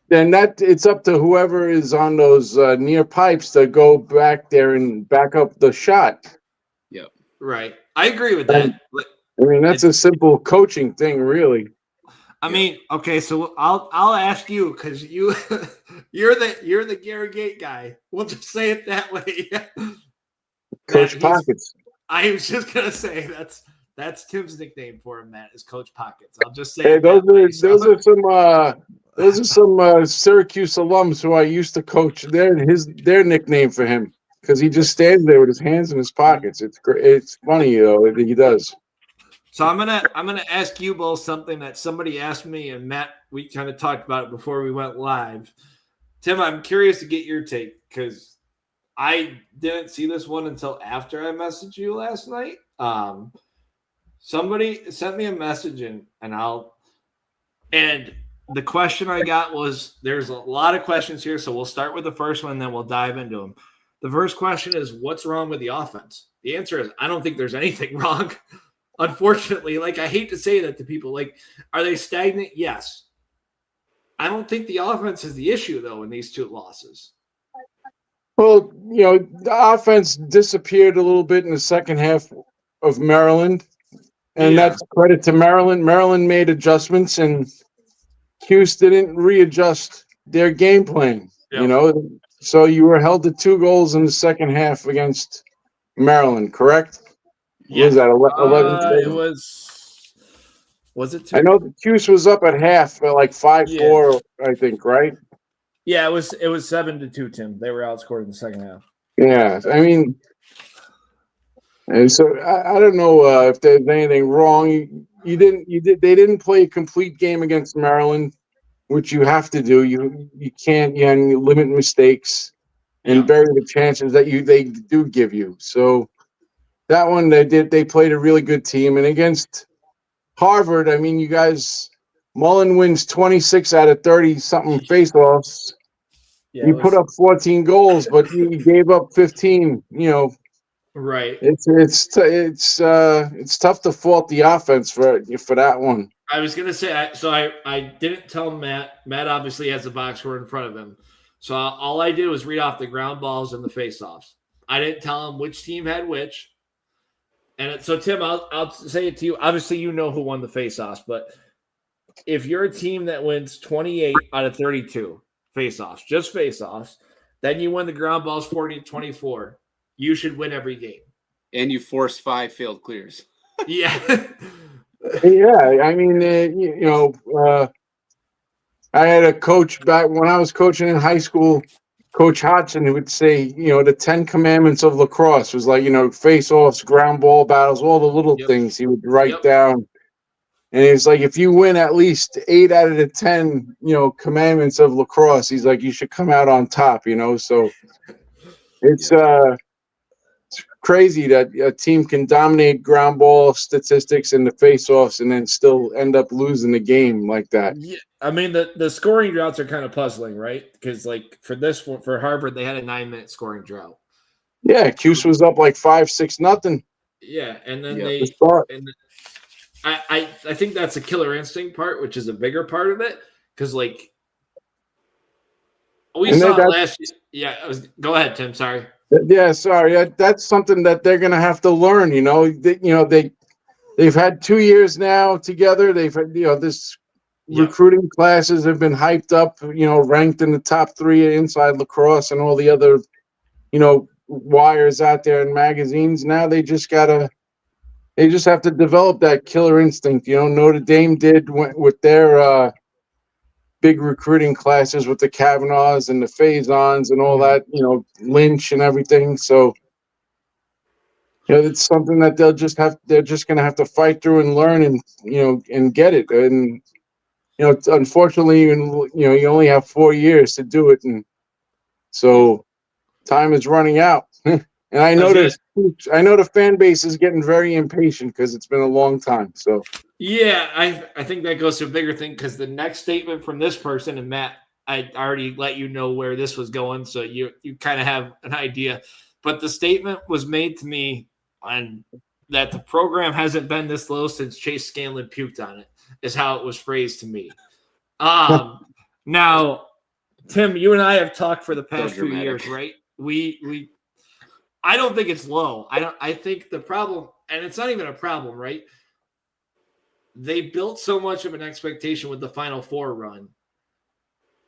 it's up to whoever is on those near pipes to go back there and back up the shot. Yep. Right. I agree with that. I mean, that's a simple coaching thing, really. I mean, okay, so I'll ask you, because you're the Gary Gate guy. We'll just say it that way. Coach Pockets. I was just gonna say that's Tim's nickname for him. Matt is Coach Pockets. I'll just say. Hey, those are some Syracuse alums who I used to coach. Their nickname for him, because he just stands there with his hands in his pockets. It's great. It's funny though. He does. So I'm gonna ask you both something that somebody asked me, and Matt, we kind of talked about it before we went live. Tim, I'm curious to get your take, because I didn't see this one until after I messaged you last night. Somebody sent me a message, and the question I got was, there's a lot of questions here, so we'll start with the first one, then we'll dive into them. The first question is, what's wrong with the offense? The answer is, I don't think there's anything wrong. Unfortunately, like, I hate to say that to people. Like, are they stagnant? Yes. I don't think the offense is the issue, though, in these two losses. Well, the offense disappeared a little bit in the second half of Maryland, and that's credit to Maryland. Maryland made adjustments, and Cuse didn't readjust their game plan. So you were held to 2 goals in the second half against Maryland, correct? Yeah. Was that 11? It was it 2? I know the Cuse was up at half, but like 5-4, I think, right? Yeah, it was 7-2, Tim. They were outscored in the second half. Yeah, I mean, and so I don't know if there's anything wrong. they didn't play a complete game against Maryland, which you have to do. You can't you limit mistakes and bury the chances that they do give you. So that one they played a really good team. And against Harvard, I mean, you guys, Mullen wins 26 out of 30 something faceoffs. Yeah, You put up 14 goals, but you gave up 15. right. It's tough to fault the offense for that one. I was gonna say, I didn't tell Matt. Matt obviously has the box score in front of him, so all I did was read off the ground balls and the faceoffs. I didn't tell him which team had which. And so Tim, I'll say it to you. Obviously, you know who won the faceoffs, but if you're a team that wins 28 out of 32 faceoffs, just faceoffs, then you win the ground balls 40-24. You should win every game. And you force 5 failed clears. Yeah. Yeah, I mean, I had a coach back when I was coaching in high school, Coach Hodgson, who would say, the 10 commandments of lacrosse was like, face-offs, ground ball battles, all the little things he would write down. And it's like, if you win at least 8 out of the 10, commandments of lacrosse, he's like, you should come out on top, So it's crazy that a team can dominate ground ball statistics and the face-offs and then still end up losing the game like that. Yeah, I mean, the scoring droughts are kind of puzzling, right? Because like for this one, for Harvard, they had a 9-minute scoring drought. Yeah, Cuse was up like 5-6-0. Yeah, and then I think that's a killer instinct part, which is a bigger part of it, because like we saw it last year. Yeah, go ahead, Tim. Sorry. Yeah, sorry. That's something that they're going to have to learn. They've had 2 years now together. They've had this recruiting classes have been hyped up. Ranked in the top 3 inside lacrosse and all the other wires out there in magazines. Now they just have to develop that killer instinct. Notre Dame did with their big recruiting classes with the Kavanaughs and the Faisons and all that, Lynch and everything. So, it's something that they're just going to have to fight through and learn and get it. And, unfortunately, you only have 4 years to do it. And so time is running out. And I know the fan base is getting very impatient because it's been a long time. So yeah, I think that goes to a bigger thing, because the next statement from this person, and Matt, I already let you know where this was going, so you kind of have an idea. But the statement was made to me on that the program hasn't been this low since Chase Scanlon puked on it, is how it was phrased to me. Now, Tim, you and I have talked for the past few years, right? I don't think it's low. I think the problem, and it's not even a problem, right? They built so much of an expectation with the Final Four run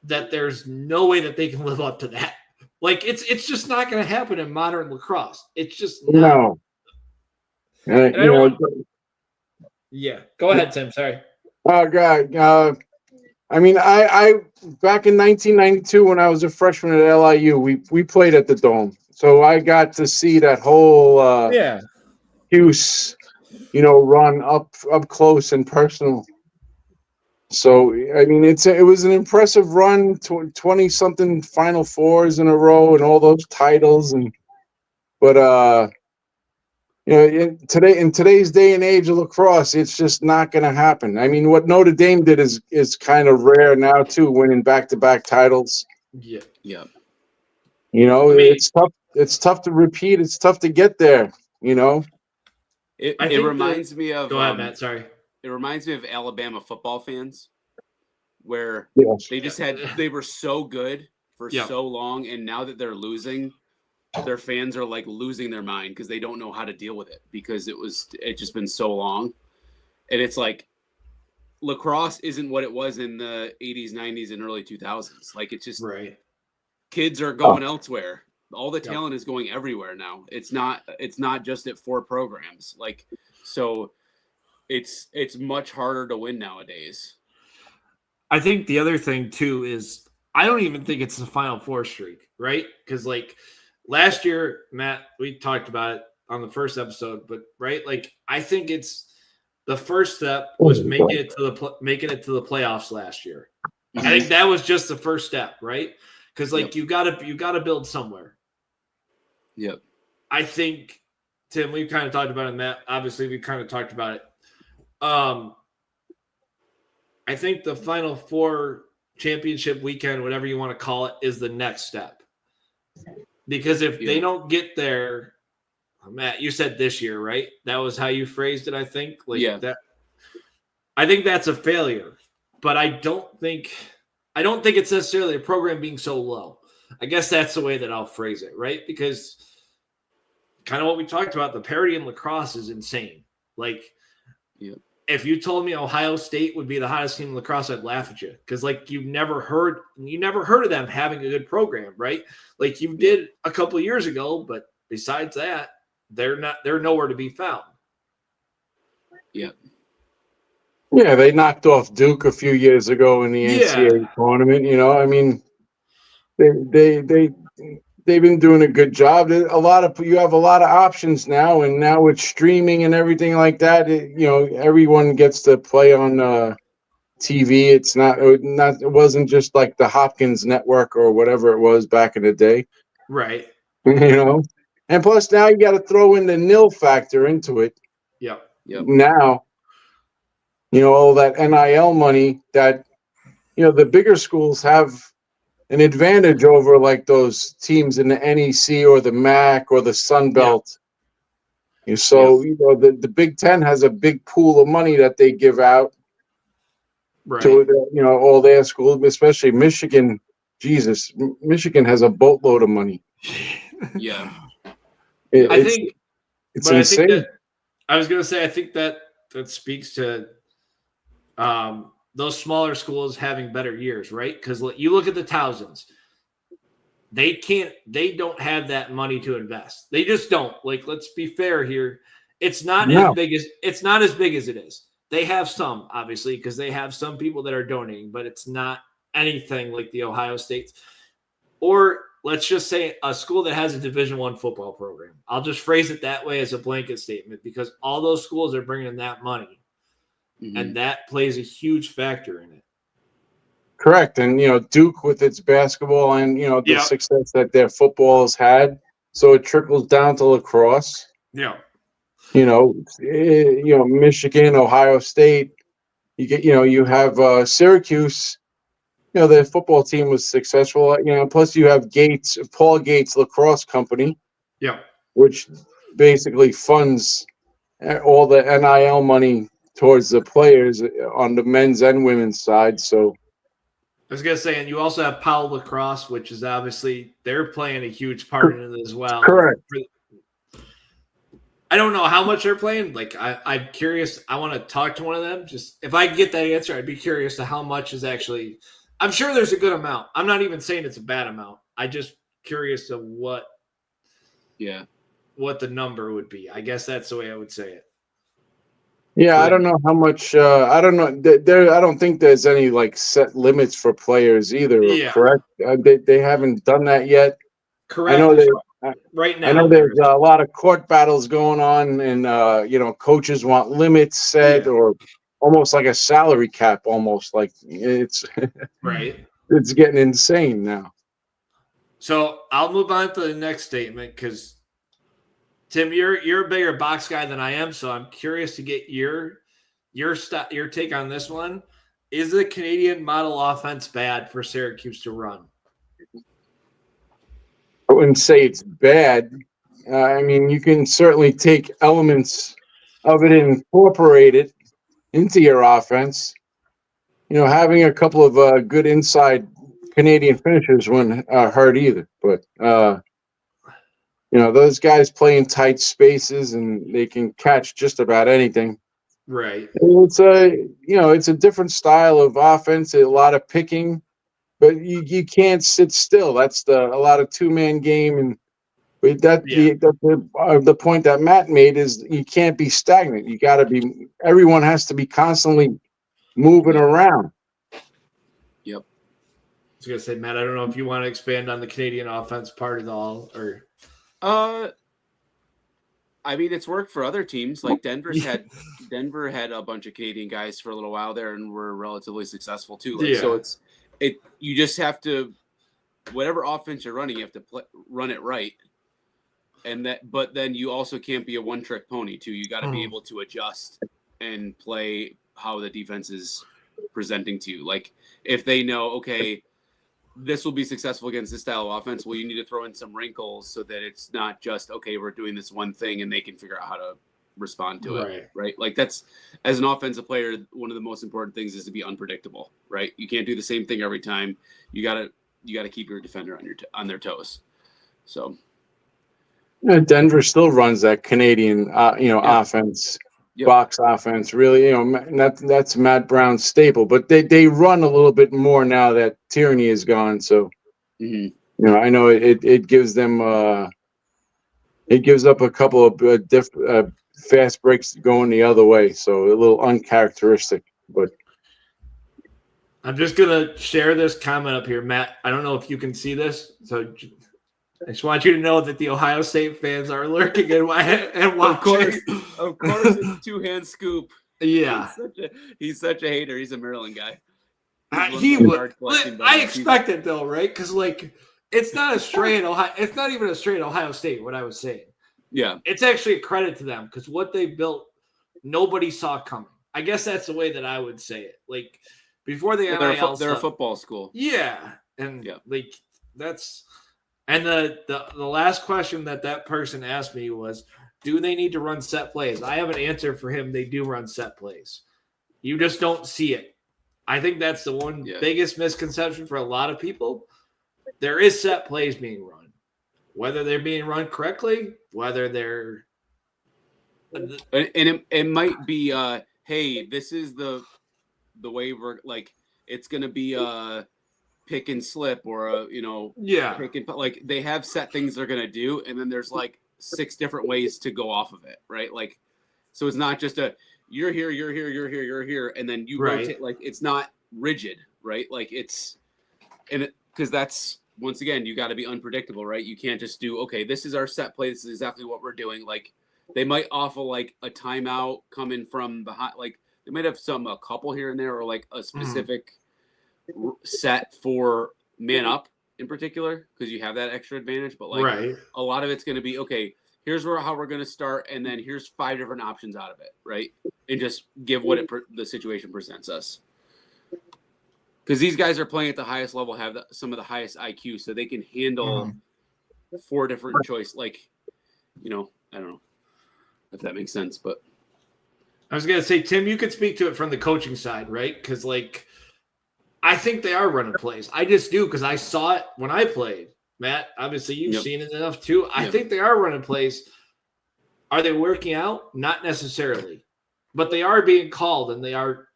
that there's no way that they can live up to that. Like it's just not going to happen in modern lacrosse. It's just not. No. Yeah, go ahead, Tim. Sorry. Oh God. I mean, I back in 1992 when I was a freshman at LIU, we played at the Dome, so I got to see that whole Cuse, run up close and personal. So I mean, it was an impressive run, 20 something Final Fours in a row and all those titles, but in today's day and age of lacrosse, it's just not going to happen. I mean, what Notre Dame did is kind of rare now too, winning back-to-back titles. Yeah. It's tough. It's tough to repeat. It's tough to get there. It reminds me of. Go ahead, Matt. Sorry. It reminds me of Alabama football fans, where they were so good for so long, and now that they're losing, their fans are like losing their mind because they don't know how to deal with it, because it's just been so long. And it's like lacrosse isn't what it was in the 80s, 90s, and early 2000s. Like, it's just kids are going elsewhere. All the talent is going everywhere now. It's not just at 4 programs. Like, so it's much harder to win nowadays. I think the other thing too is I don't even think it's the Final Four streak, right? Because like last year, Matt, we talked about it on the first episode, but right, like I think it's The first step was making it to the playoffs last year. I think that was just the first step, right? Because you gotta build somewhere. Yep. I think, Tim, we've kind of talked about it, Matt. Obviously, we kind of talked about it. I think the Final Four championship weekend, whatever you want to call it, is the next step. Because if they don't get there, Matt, you said this year, right? That was how you phrased it, I think. That. I think that's a failure, but I don't think it's necessarily a program being so low. I guess that's the way that I'll phrase it, right? Because kind of what we talked about, the parity in lacrosse is insane. If you told me Ohio State would be the hottest team in lacrosse, I'd laugh at you because you never heard of them having a good program, right? Like you did a couple of years ago, but besides that, they're nowhere to be found. Yeah. Yeah, they knocked off Duke a few years ago in the NCAA tournament. I mean, they've been doing a good job. You have a lot of options now, and now with streaming and everything like that, everyone gets to play on TV. It wasn't just like the Hopkins network or whatever it was back in the day, right? And plus now you got to throw in the nil factor into it. Yep. Now, all that NIL money that the bigger schools have an advantage over those teams in the NEC or the MAC or the Sun Belt. So the Big Ten has a big pool of money that they give out to all their schools, especially Michigan. Jesus, Michigan has a boatload of money. Yeah, it's insane. I was going to say I think that speaks to those smaller schools having better years, right? Because you look at the Towsons, they don't have that money to invest. They just don't. Let's be fair here. It's not as big as it is. They have some, obviously, because they have some people that are donating, but it's not anything like the Ohio States. Or let's just say a school that has a Division I football program. I'll just phrase it that way as a blanket statement because all those schools are bringing in that money. And that plays a huge factor in it. Correct. And, Duke with its basketball and, the success that their football has had. So it trickles down to lacrosse. Yeah. Michigan, Ohio State, you have Syracuse, their football team was successful, plus you have Paul Gates Lacrosse Company. Yeah. Which basically funds all the NIL money towards the players on the men's and women's side. So I was going to say, and you also have Powell Lacrosse, which is obviously they're playing a huge part in it as well. Correct. I don't know how much they're playing. I'm curious. I want to talk to one of them. Just if I get that answer, I'd be curious to how much is actually. I'm sure there's a good amount. I'm not even saying it's a bad amount. I just curious to what the number would be. I guess that's the way I would say it. Yeah, I don't know how much. I don't know. I don't think there's any set limits for players either. Yeah. Correct. They haven't done that yet. Correct. I know right now. I know there's a lot of court battles going on, and coaches want limits set or almost like a salary cap. Almost like it's right. It's getting insane now. So I'll move on to the next statement because. Tim, you're a bigger box guy than I am, so I'm curious to get your take on this one. Is the Canadian model offense bad for Syracuse to run? I wouldn't say it's bad. I mean, you can certainly take elements of it and incorporate it into your offense. Having a couple of good inside Canadian finishers wouldn't hurt either, but. Those guys play in tight spaces and they can catch just about anything. Right. It's a different style of offense, a lot of picking, but you can't sit still. That's a lot of two-man game, and the point that Matt made is you can't be stagnant. You got to be. Everyone has to be constantly moving around. Yep. I was gonna say, Matt, I don't know if you want to expand on the Canadian offense part at all, or. I mean, it's worked for other teams. Like Denver had a bunch of Canadian guys for a little while there, and were relatively successful too. Like, so you just have to, whatever offense you're running, you have to run it right. But then you also can't be a one-trick pony too. You got to be able to adjust and play how the defense is presenting to you. Like, if they know, okay, this will be successful against this style of offense, well, you need to throw in some wrinkles so that it's not just, okay, we're doing this one thing and they can figure out how to respond to it. Right. Like, that's, as an offensive player, one of the most important things is to be unpredictable, right? You can't do the same thing every time. You gotta keep your defender on their toes. So. Denver still runs that Canadian, offense, box offense. Really, that's Matt Brown's staple. But they run a little bit more now that Tierney is gone. So, I know it gives them it gives up a couple of fast breaks going the other way. So a little uncharacteristic. But I'm just gonna share this comment up here, Matt. I don't know if you can see this, so. I just want you to know that the Ohio State fans are lurking and watching. Of course, it's two-hand scoop. Yeah. He's such a hater. He's a Maryland guy. He would. I expect it though, right? Because it's not a straight Ohio. It's not even a straight Ohio State. What I was saying. Yeah. It's actually a credit to them because what they built, nobody saw coming. I guess that's the way that I would say it. Like before the NIL, they're a football school. Yeah, and that's. And the last question that person asked me was, do they need to run set plays? I have an answer for him. They do run set plays. You just don't see it. I think that's the one biggest misconception for a lot of people. There is set plays being run. Whether they're being run correctly, whether they're... And it might be, hey, this is the way we're, like, it's going to be... pick and slip or pick and like they have set things they're gonna do, and then there's like 6 different ways to go off of it, right? Like, so it's not just you're here, and then you rotate. Like, it's not rigid, right? Like, it's because that's, once again, you got to be unpredictable, right? You can't just do, okay, this is our set play, this is exactly what we're doing. Like, they might offer like a timeout coming from behind, like they might have a couple here and there, or like a specific set for man up in particular, because you have that extra advantage. But like a lot of it's going to be, okay, here's how we're going to start, and then here's 5 different options out of it, right? And just give what the situation presents us. Because these guys are playing at the highest level, have some of the highest IQ, so they can handle 4 different choice. Like, I don't know if that makes sense, but I was going to say, Tim, you could speak to it from the coaching side, right? Because like, I think they are running plays. I just do, because I saw it when I played. Matt, obviously you've seen it enough too. I think they are running plays. Are they working out? Not necessarily. But they are being called, and they are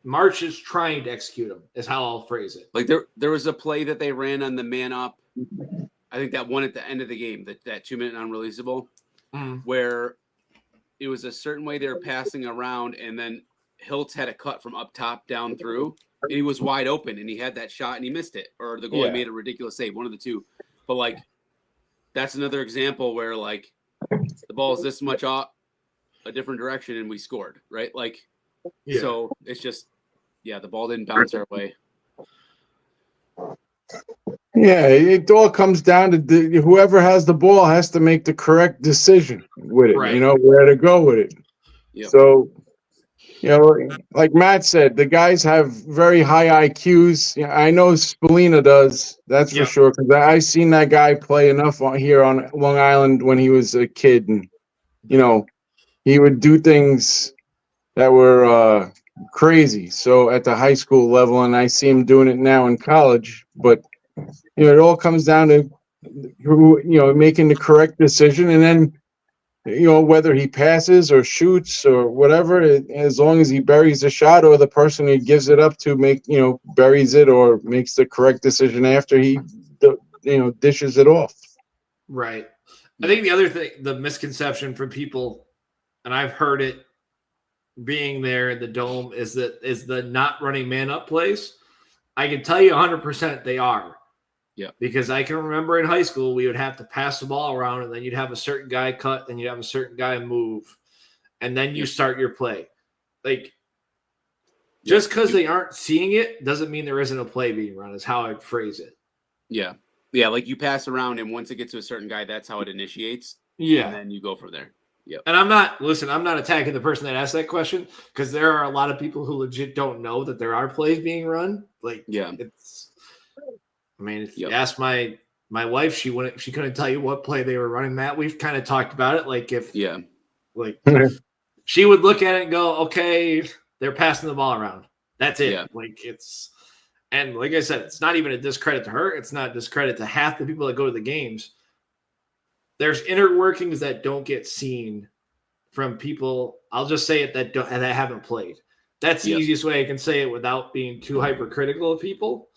March is trying to execute them, is how I'll phrase it. Like there was a play that they ran on the man up. I think that one at the end of the game, that 2-minute unreleasable, where it was a certain way they were passing around, and then Hiltz had a cut from up top down through. And he was wide open, and he had that shot, and he missed it, or the goalie made a ridiculous save, one of the two. But like, that's another example where like the ball is this much off a different direction, and we scored, right? Like, so it's just, the ball didn't bounce our way. Yeah, it all comes down to whoever has the ball has to make the correct decision with it. Right. Where to go with it. Yep. So. Like Matt said, the guys have very high IQs. I know Spallina does. That's for sure. Because I seen that guy play enough here on Long Island when he was a kid, and he would do things that were crazy. So at the high school level, and I see him doing it now in college. But it all comes down to making the correct decision, and then. Whether he passes or shoots or whatever, as long as he buries the shot, or the person he gives it up to buries it or makes the correct decision after he, dishes it off. Right. I think the other thing, the misconception from people, and I've heard it being there in the Dome, is the not running man up plays. I can tell you 100% they are. Yeah. Because I can remember in high school, we would have to pass the ball around, and then you'd have a certain guy cut, and you'd have a certain guy move, and then you start your play. Like, just because they aren't seeing it doesn't mean there isn't a play being run, is how I'd phrase it. Yeah. Yeah, like you pass around, and once it gets to a certain guy, that's how it initiates. Yeah. And then you go from there. Yep. And I'm not attacking the person that asked that question, because there are a lot of people who legit don't know that there are plays being run. Like, if you ask my wife, she couldn't tell you what play they were running. That we've kind of talked about it. Like, she would look at it and go, okay, they're passing the ball around. That's it. Yeah. And like I said, it's not even a discredit to her. It's not a discredit to half the people that go to the games. There's inner workings that don't get seen from people. I'll just say it that haven't played. That's the easiest way I can say it without being too hypercritical of people.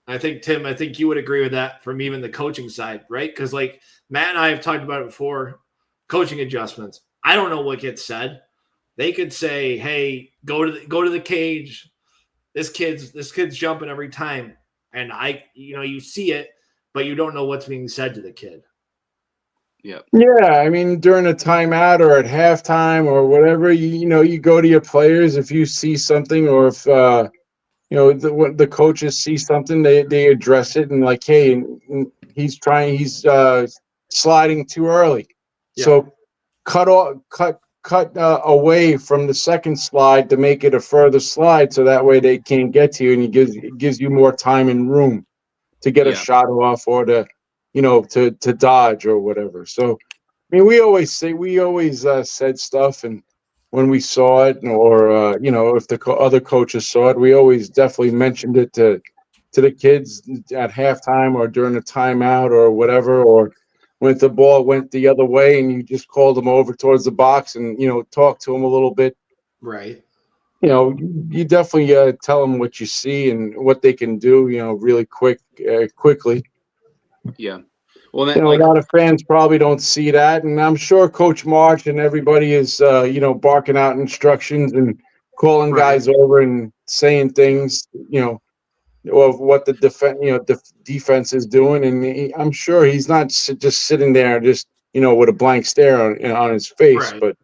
I think, Tim, you would agree with that from even the coaching side, right? Because like Matt and I have talked about it before, coaching adjustments. I don't know what gets said. They could say, "Hey, go to the cage. This kid's jumping every time," and you see it, but you don't know what's being said to the kid. Yeah. Yeah, I mean, during a timeout or at halftime or whatever, you go to your players if you see something, or if the coaches see something, they address it and like, hey, he's sliding too early, so cut away from the second slide to make it a further slide, so that way they can't get to you, and it gives you more time and room to get a shot off or to dodge or whatever. So, I mean, we always said stuff, and when we saw it, or if the other coaches saw it, we always definitely mentioned it to the kids at halftime or during a timeout or whatever, or when the ball went the other way and you just called them over towards the box and talk to them a little bit. Right. You definitely tell them what you see and what they can do. Really quickly. Yeah. Well, a lot of fans probably don't see that, and I'm sure Coach March and everybody is, barking out instructions and calling guys over and saying things, of what the defense is doing, and I'm sure he's not just sitting there just with a blank stare on his face. Right. But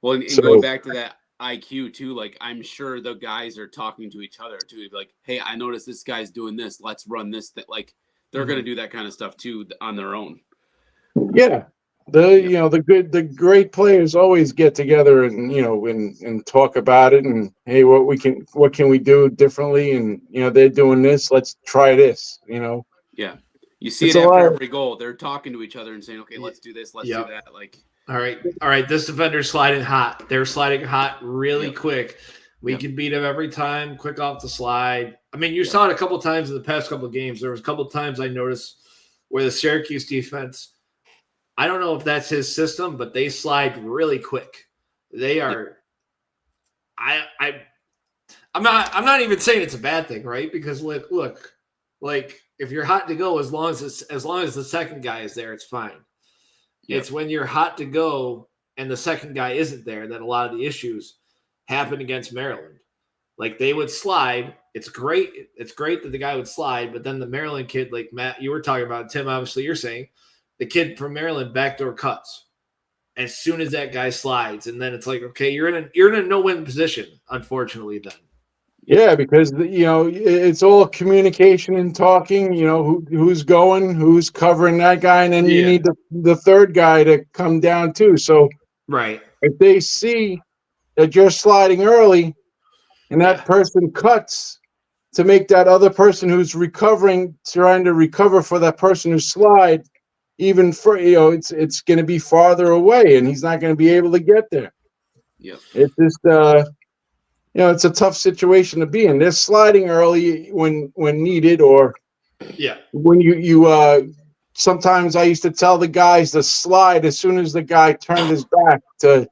and going back to that IQ too, like I'm sure the guys are talking to each other too, like, hey, I noticed this guy's doing this. Let's run this. That like. They're going to do that kind of stuff too on their own. Yeah, the great players always get together and and talk about it, and hey, what can we do differently, and they're doing this, let's try this. Yeah, you see it after every goal. They're talking to each other and saying, okay, let's do this, let's do that. Like, all right, this defender's sliding hot. They're sliding hot really quick. We can beat them every time, quick off the slide. I mean, you saw it a couple times in the past couple of games. There was a couple of times I noticed where the Syracuse defense, I don't know if that's his system, but they slide really quick. They are. I'm not even saying it's a bad thing, right? Because look, like if you're hot to go, as long as the second guy is there, it's fine. Yep. It's when you're hot to go and the second guy isn't there that a lot of the issues happen against Maryland. Like they would slide. It's great that the guy would slide, but then the Maryland kid, like Matt, you were talking about, Tim, obviously you're saying, the kid from Maryland backdoor cuts as soon as that guy slides, and then it's like, okay, you're in a no-win position, unfortunately. Then, yeah, because it's all communication and talking. Who's going, who's covering that guy, and then you need the third guy to come down too. So, right, if they see that you're sliding early, and that person cuts to make that other person who's trying to recover for that person who slide, even for it's going to be farther away, and he's not going to be able to get there. Yeah, it's just it's a tough situation to be in. They're sliding early when needed, or when you sometimes I used to tell the guys to slide as soon as the guy turned his back to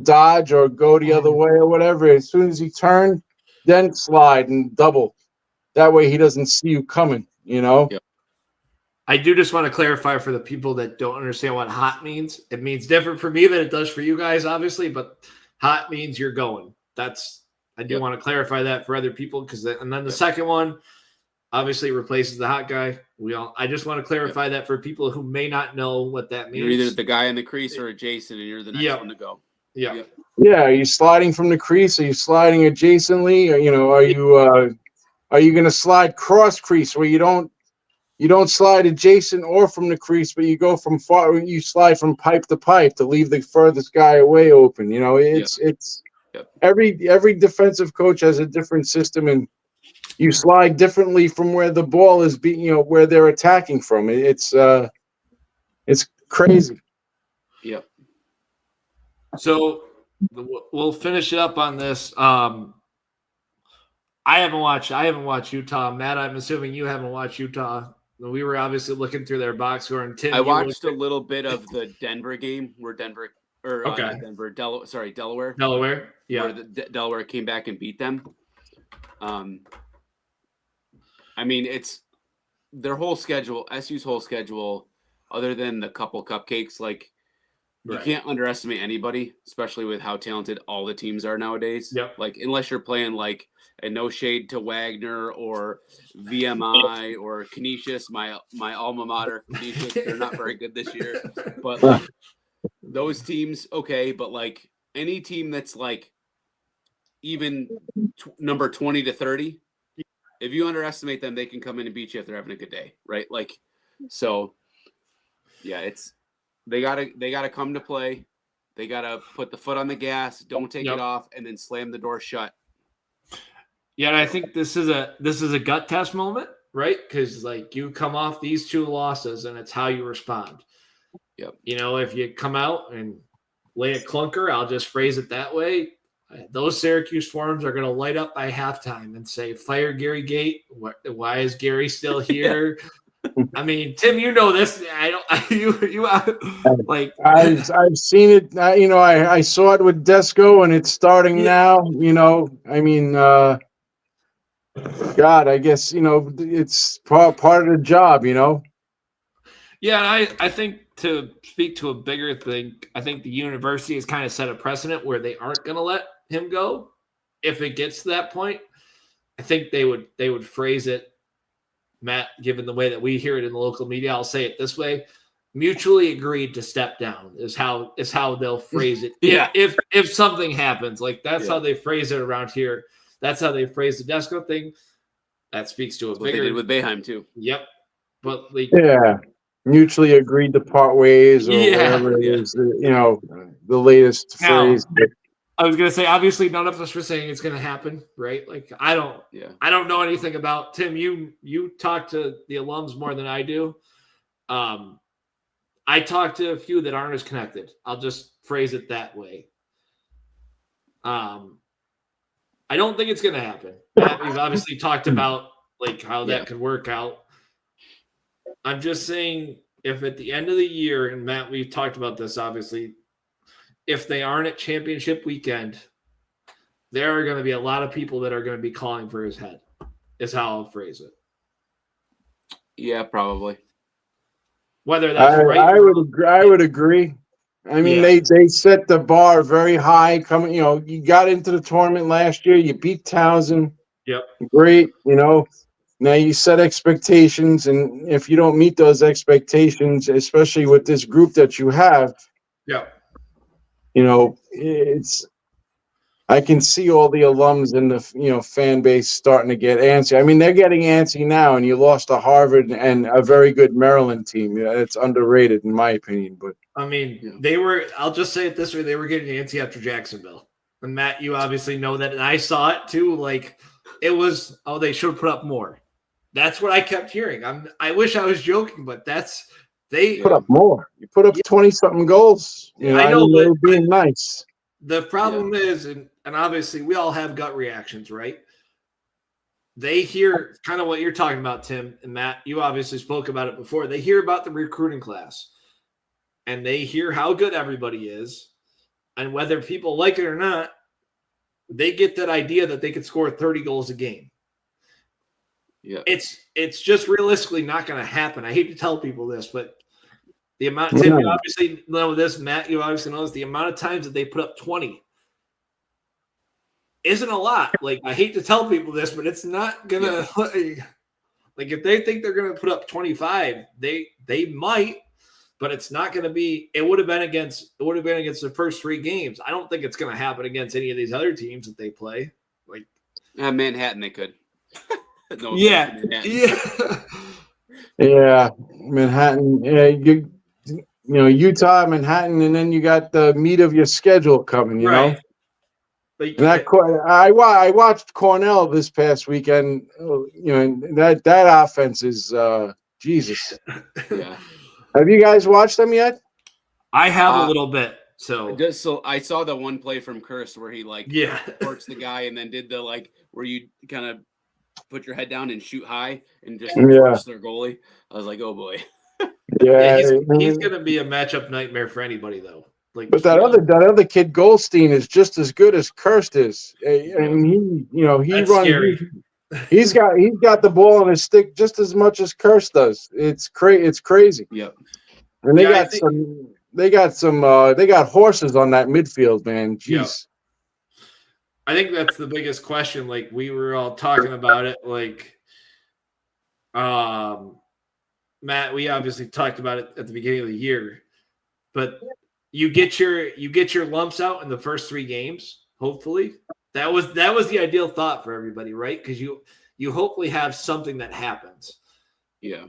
dodge or go the other way or whatever. As soon as he turned, then slide and double. That way he doesn't see you coming, Yep. I do just want to clarify for the people that don't understand what hot means. It means different for me than it does for you guys, obviously, but hot means you're going. I do want to clarify that for other people, and then the second one, obviously replaces the hot guy. I just want to clarify that for people who may not know what that means. You're either the guy in the crease or adjacent, and you're the next one to go. Yeah. Yep. Yeah, are you sliding from the crease? Are you sliding adjacently? Or, are you going to slide cross crease where you don't slide adjacent or from the crease, but you go you slide from pipe to pipe to leave the furthest guy away open. It's every defensive coach has a different system, and you slide differently from where the ball is where they're attacking from. It's crazy. Yep. So we'll finish it up on this. I haven't watched Utah. Matt, I'm assuming you haven't watched Utah. We were obviously looking through their box score, and Tim, I watched a little bit of the Denver game where Delaware. Delaware, yeah. Where Delaware came back and beat them. I mean, it's their whole schedule, SU's whole schedule, other than the couple cupcakes. Like, you can't underestimate anybody, especially with how talented all the teams are nowadays. Yep. Like, unless you're playing like a no shade to Wagner or VMI or Canisius, my alma mater, Canisius. They're not very good this year, but like, those teams, okay. But like any team that's like even number 20 to 30, if you underestimate them, they can come in and beat you if they're having a good day, right? Like, so yeah, they gotta come to play. They gotta put the foot on the gas, don't take it off, and then slam the door shut. Yeah, and I think this is a gut test moment, right? Because like you come off these two losses, and it's how you respond. Yep. If you come out and lay a clunker, I'll just phrase it that way. Those Syracuse forums are going to light up by halftime and say, "Fire Gary Gate. Why is Gary still here?" I mean, Tim, you know this. I've seen it. I saw it with Desco, and it's starting now. I mean, God, I guess it's part of the job. Yeah, I think to speak to a bigger thing, I think the university has kind of set a precedent where they aren't going to let him go if it gets to that point. I think they would phrase it, Matt, given the way that we hear it in the local media. I'll say it this way: mutually agreed to step down is how they'll phrase it. Yeah. If something happens, like that's how they phrase it around here. That's how they phrase the Desco thing. That speaks to What they did with Boeheim too. Yep. But mutually agreed to part ways or whatever it is. The latest phrase. I was gonna say, obviously, none of us were saying it's gonna happen, right? Like, I don't know anything about Tim. You talk to the alums more than I do. I talk to a few that aren't as connected. I'll just phrase it that way. I don't think it's gonna happen. We've obviously talked about like how that could work out. I'm just saying, if at the end of the year, and Matt, we've talked about this, obviously, if they aren't at championship weekend, there are going to be a lot of people that are going to be calling for his head, is how I'll phrase it. Yeah, probably. Whether that's right. I would agree. I mean, they set the bar very high. You got into the tournament last year. You beat Townsend. Yep. Great. Now you set expectations, and if you don't meet those expectations, especially with this group that you have, I can see all the alums and the fan base starting to get antsy. I mean, they're getting antsy now, and you lost to Harvard and a very good Maryland team. It's underrated in my opinion, but I mean, they were. I'll just say it this way: they were getting antsy after Jacksonville. And Matt, you obviously know that, and I saw it too. Like it was, they should put up more. That's what I kept hearing. I wish I was joking, but they put up more. You put up 20-something goals. I know, they were being nice. The problem is, and obviously we all have gut reactions, right? They hear kind of what you're talking about, Tim and Matt. You obviously spoke about it before. They hear about the recruiting class, and they hear how good everybody is, and whether people like it or not, they get that idea that they could score 30 goals a game. Yeah, it's just realistically not going to happen. I hate to tell people this, but the amount, Tim, you obviously know this, Matt, you obviously know this, the amount of times that they put up 20 isn't a lot. Like, I hate to tell people this, but it's not going to Like if they think they're going to put up 25, they might, but it's not going to be. It would have been against the first 3 games. I don't think it's going to happen against any of these other teams that they play. Like Manhattan, they could. No, yeah, Manhattan. yeah, Yeah, Manhattan. Yeah, you know Utah, Manhattan, and then you got the meat of your schedule coming. You know. right. Like, And I watched Cornell this past weekend. You know, and that offense is Jesus. Yeah. Have you guys watched them yet? I have a little bit. So So I saw the one play from Curse where he yeah, torched the guy and then did the where you kind of put your head down and shoot high and just Yeah. torch their goalie. I was like, oh boy. yeah, he's going to be a matchup nightmare for anybody though. Like, But that other kid Goldstein is just as good as Kirst is, and he that's runs. scary. He's got the ball on his stick just as much as Kirst does. It's crazy. Yep. And they Yeah, they got horses on that midfield, man. Jeez. I think that's the biggest question. Like we were all talking about it. Like, Matt, we obviously talked about it at the beginning of the year, but you get your lumps out in the first 3 games. Hopefully, that was the ideal thought for everybody, right? Because you hopefully have something that happens. Yeah.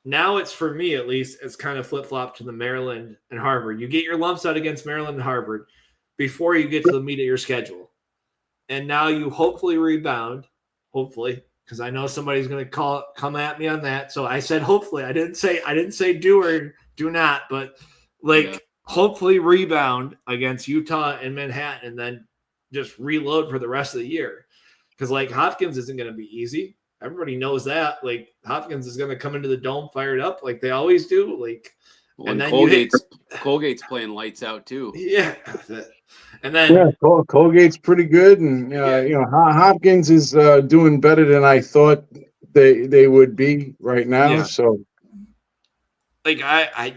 Now it's, for me at least, it's kind of flip-flop to the Maryland and Harvard. You get your lumps out against Maryland and Harvard before you get to the meat of your schedule. And now you hopefully rebound, hopefully, because I know somebody's going to come at me on that. So I said hopefully. I didn't say do or do not, but hopefully rebound against Utah and Manhattan and then just reload for the rest of the year. Because Hopkins isn't going to be easy. Everybody knows that. Hopkins is going to come into the dome fired up like they always do. And then Colgate's playing lights out too. Yeah. And then Colgate's pretty good, and Hopkins is doing better than I thought they would be right now. Yeah. So, I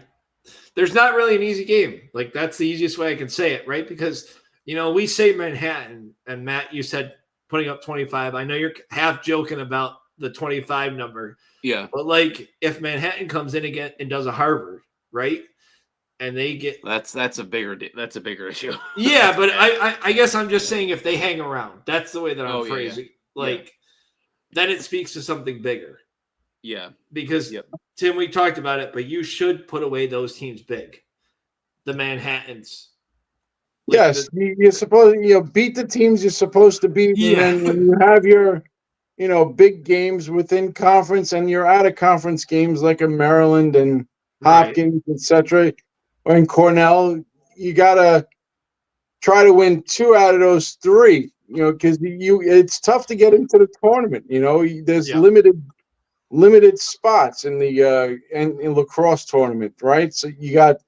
there's not really an easy game. That's the easiest way I can say it, right? Because we say Manhattan, and Matt, you said putting up 25. I know you're half joking about the 25 number. Yeah. But if Manhattan comes in again and does a Harvard, right? And they get that's a bigger issue. Yeah, but I guess I'm just saying if they hang around, that's the way that I'm phrasing. Then it speaks to something bigger. Yeah. Because Tim, we talked about it, but you should put away those teams big. The Manhattans. Yes, you're supposed beat the teams you're supposed to beat, and then when you have your big games within conference and your out of conference games like in Maryland and Hopkins, etc., or in Cornell, you gotta try to win 2 out of those 3. Because it's tough to get into the tournament. There's limited spots in the in lacrosse tournament, right? So you got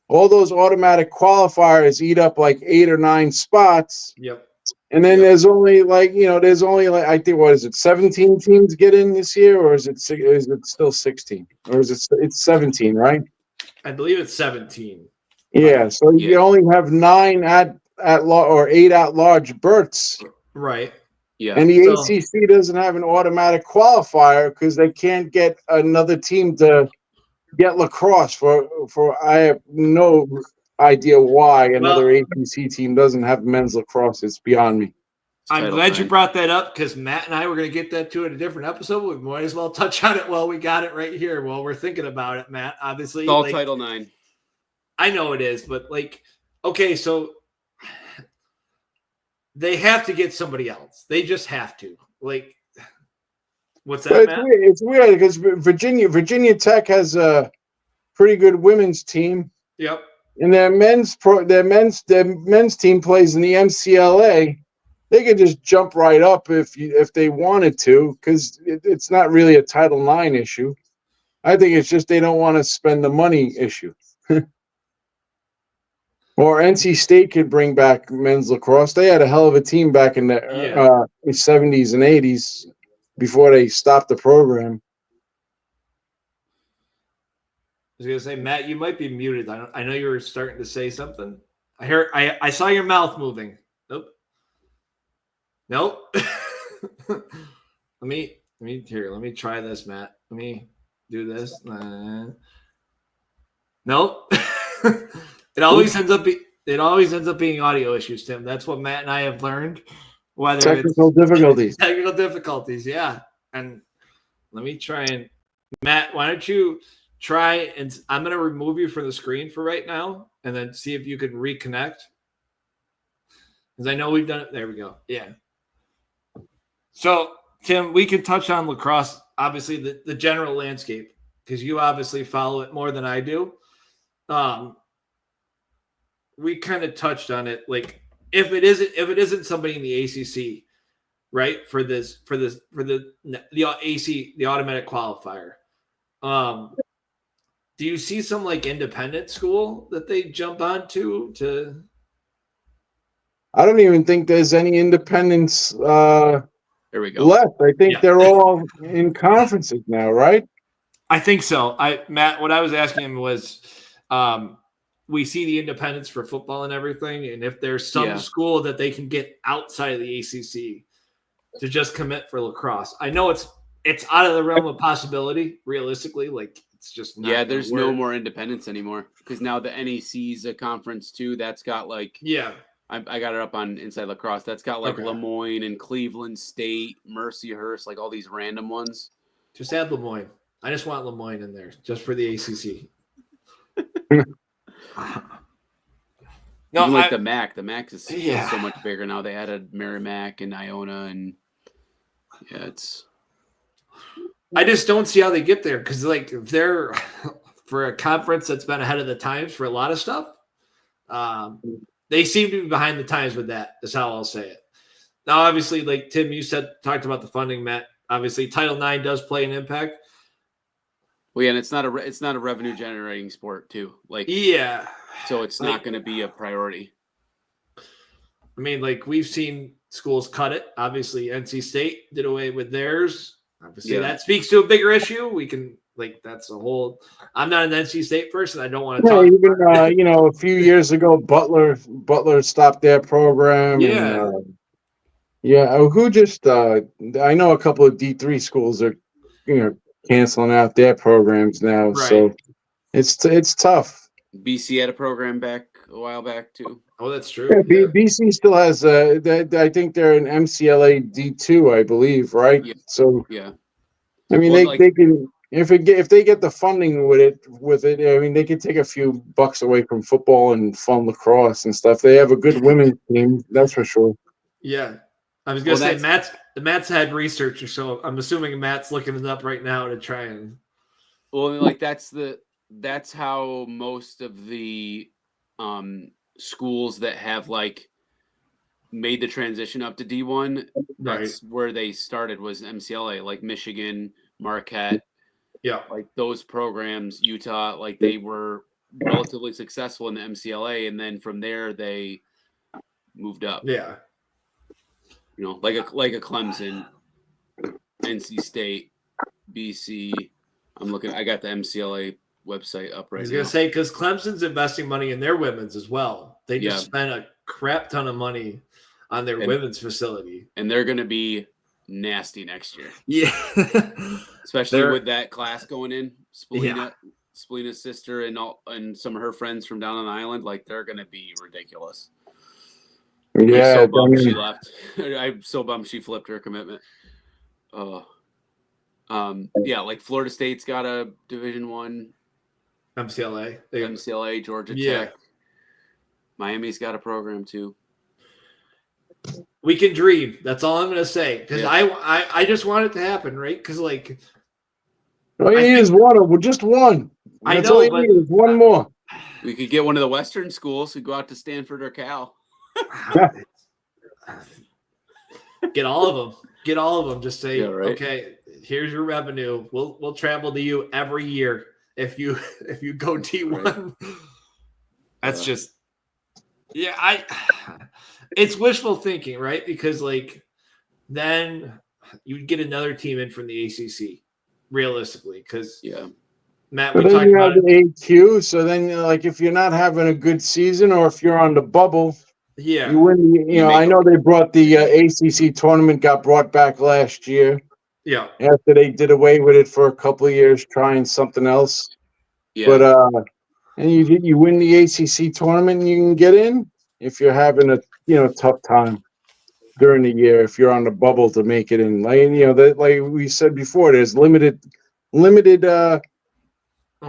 all those automatic qualifiers eat up 8 or 9 spots. Yep. And then there's only I think, what is it, 17 teams get in this year, or is it still 16, or is it's 17, right? I believe it's 17. Yeah, so you only have 9 at or 8 at-large berths. Right. Yeah. And the ACC doesn't have an automatic qualifier because they can't get another team to get lacrosse for I have no idea why another ACC team doesn't have men's lacrosse. It's beyond me. I'm glad you brought that up because Matt and I were going to get that to in a different episode. We might as well touch on it while we got it right here while we're thinking about it, Matt. Obviously, it's all Title IX. I know it is, but okay, so they have to get somebody else. They just have to. What's that, Matt? It's weird because Virginia Tech has a pretty good women's team. Yep. And their men's team plays in the MCLA. They could just jump right up if they wanted to, because it's not really a Title IX issue. I think it's just they don't want to spend the money issue. Or NC State could bring back men's lacrosse. They had a hell of a team back in the 70s and 80s before they stopped the program. I was going to say, Matt, you might be muted. I know you were starting to say something. I saw your mouth moving. Nope. Let me Let me try this, Matt. Let me do this. Nope. It always ends up being audio issues, Tim. That's what Matt and I have learned. Whether Technical difficulties. Technical difficulties, yeah. And let me try and Matt, why don't you try and I'm gonna remove you from the screen for right now and then see if you can reconnect. Because I know we've done it. There we go. Yeah. So Tim, we can touch on lacrosse, obviously the general landscape, because you obviously follow it more than I do. We kind of touched on it, like if it isn't somebody in the ACC, right, for the AC, the automatic qualifier. Do you see some like independent school that they jump onto to? I don't even think there's any independents There we go. left. I think they're all in conferences now, right? I think so. Matt, what I was asking him was, we see the independents for football and everything, and if there's some school that they can get outside of the ACC to just commit for lacrosse. I know it's out of the realm of possibility, realistically. Like it's just not there's work. no more independence anymore because now the NEC's a conference too. That's got like I got it up on Inside Lacrosse. That's got like Lemoyne and Cleveland State, Mercyhurst, like all these random ones. Just add Lemoyne. I just want Lemoyne in there just for the ACC. No, even like the MAC. The MAC is so much bigger now. They added Merrimack and Iona, and it's. I just don't see how they get there because, like, if they're for a conference that's been ahead of the times for a lot of stuff, they seem to be behind the times with that. Is how I'll say it. Now, obviously, like Tim, you talked about the funding, Matt. Obviously, Title IX does play an impact. Well, yeah, and it's not a revenue generating sport too. Like so it's not going to be a priority. I mean, like we've seen schools cut it. Obviously, NC State did away with theirs. Obviously, that speaks to a bigger issue. We can that's a whole. I'm not an NC State person. I don't want to talk. Even a few years ago, Butler stopped their program. Yeah. And, who just? I know a couple of D3 schools are, canceling out their programs now. Right. So it's tough. BC had a program back a while back too. Oh, that's true. Yeah, BC still has I think they're an MCLA D2, I believe, right? Yeah. So I mean, they can if they get the funding with it. I mean, they can take a few bucks away from football and fund lacrosse and stuff. They have a good women's team, that's for sure. Yeah. I was gonna say Matt's had researcher, so I'm assuming Matt's looking it up right now to try and. Well, like that's how most of the schools that have like made the transition up to D1. That's where they started was MCLA, like Michigan, Marquette. Yeah, like those programs, Utah, like they were relatively successful in the MCLA, and then from there they moved up. Yeah. Like a Clemson, NC State, BC. I got the MCLA website up right now. I was going to say, because Clemson's investing money in their women's as well. They just spent a crap ton of money on their women's facility. And they're going to be nasty next year. Yeah. Especially with that class going in. Spalina's sister and some of her friends from down on the island, like they're going to be ridiculous. Yeah, I'm so bummed she left. I'm so bummed she flipped her commitment. Like Florida State's got a Division I MCLA, Georgia Tech. Miami's got a program too. We can dream. That's all I'm going to say because I just want it to happen, right? Because like, all you need is just one. That's all you need is one more. We could get one of the Western schools who go out to Stanford or Cal. Get all of them. Just say, okay, here's your revenue. We'll travel to you every year if you go D1. That's just it's wishful thinking, right? Because like then you'd get another team in from the ACC, realistically. Because Matt, we talked about the AQ. So then, like, if you're not having a good season, or if you're on the bubble. Yeah, you win. I know they brought the ACC tournament got brought back last year. Yeah. after they did away with it for a couple of years, trying something else. Yeah. But and you win the ACC tournament, and you can get in if you're having a tough time during the year. If you're on the bubble to make it in, like we said before, there's limited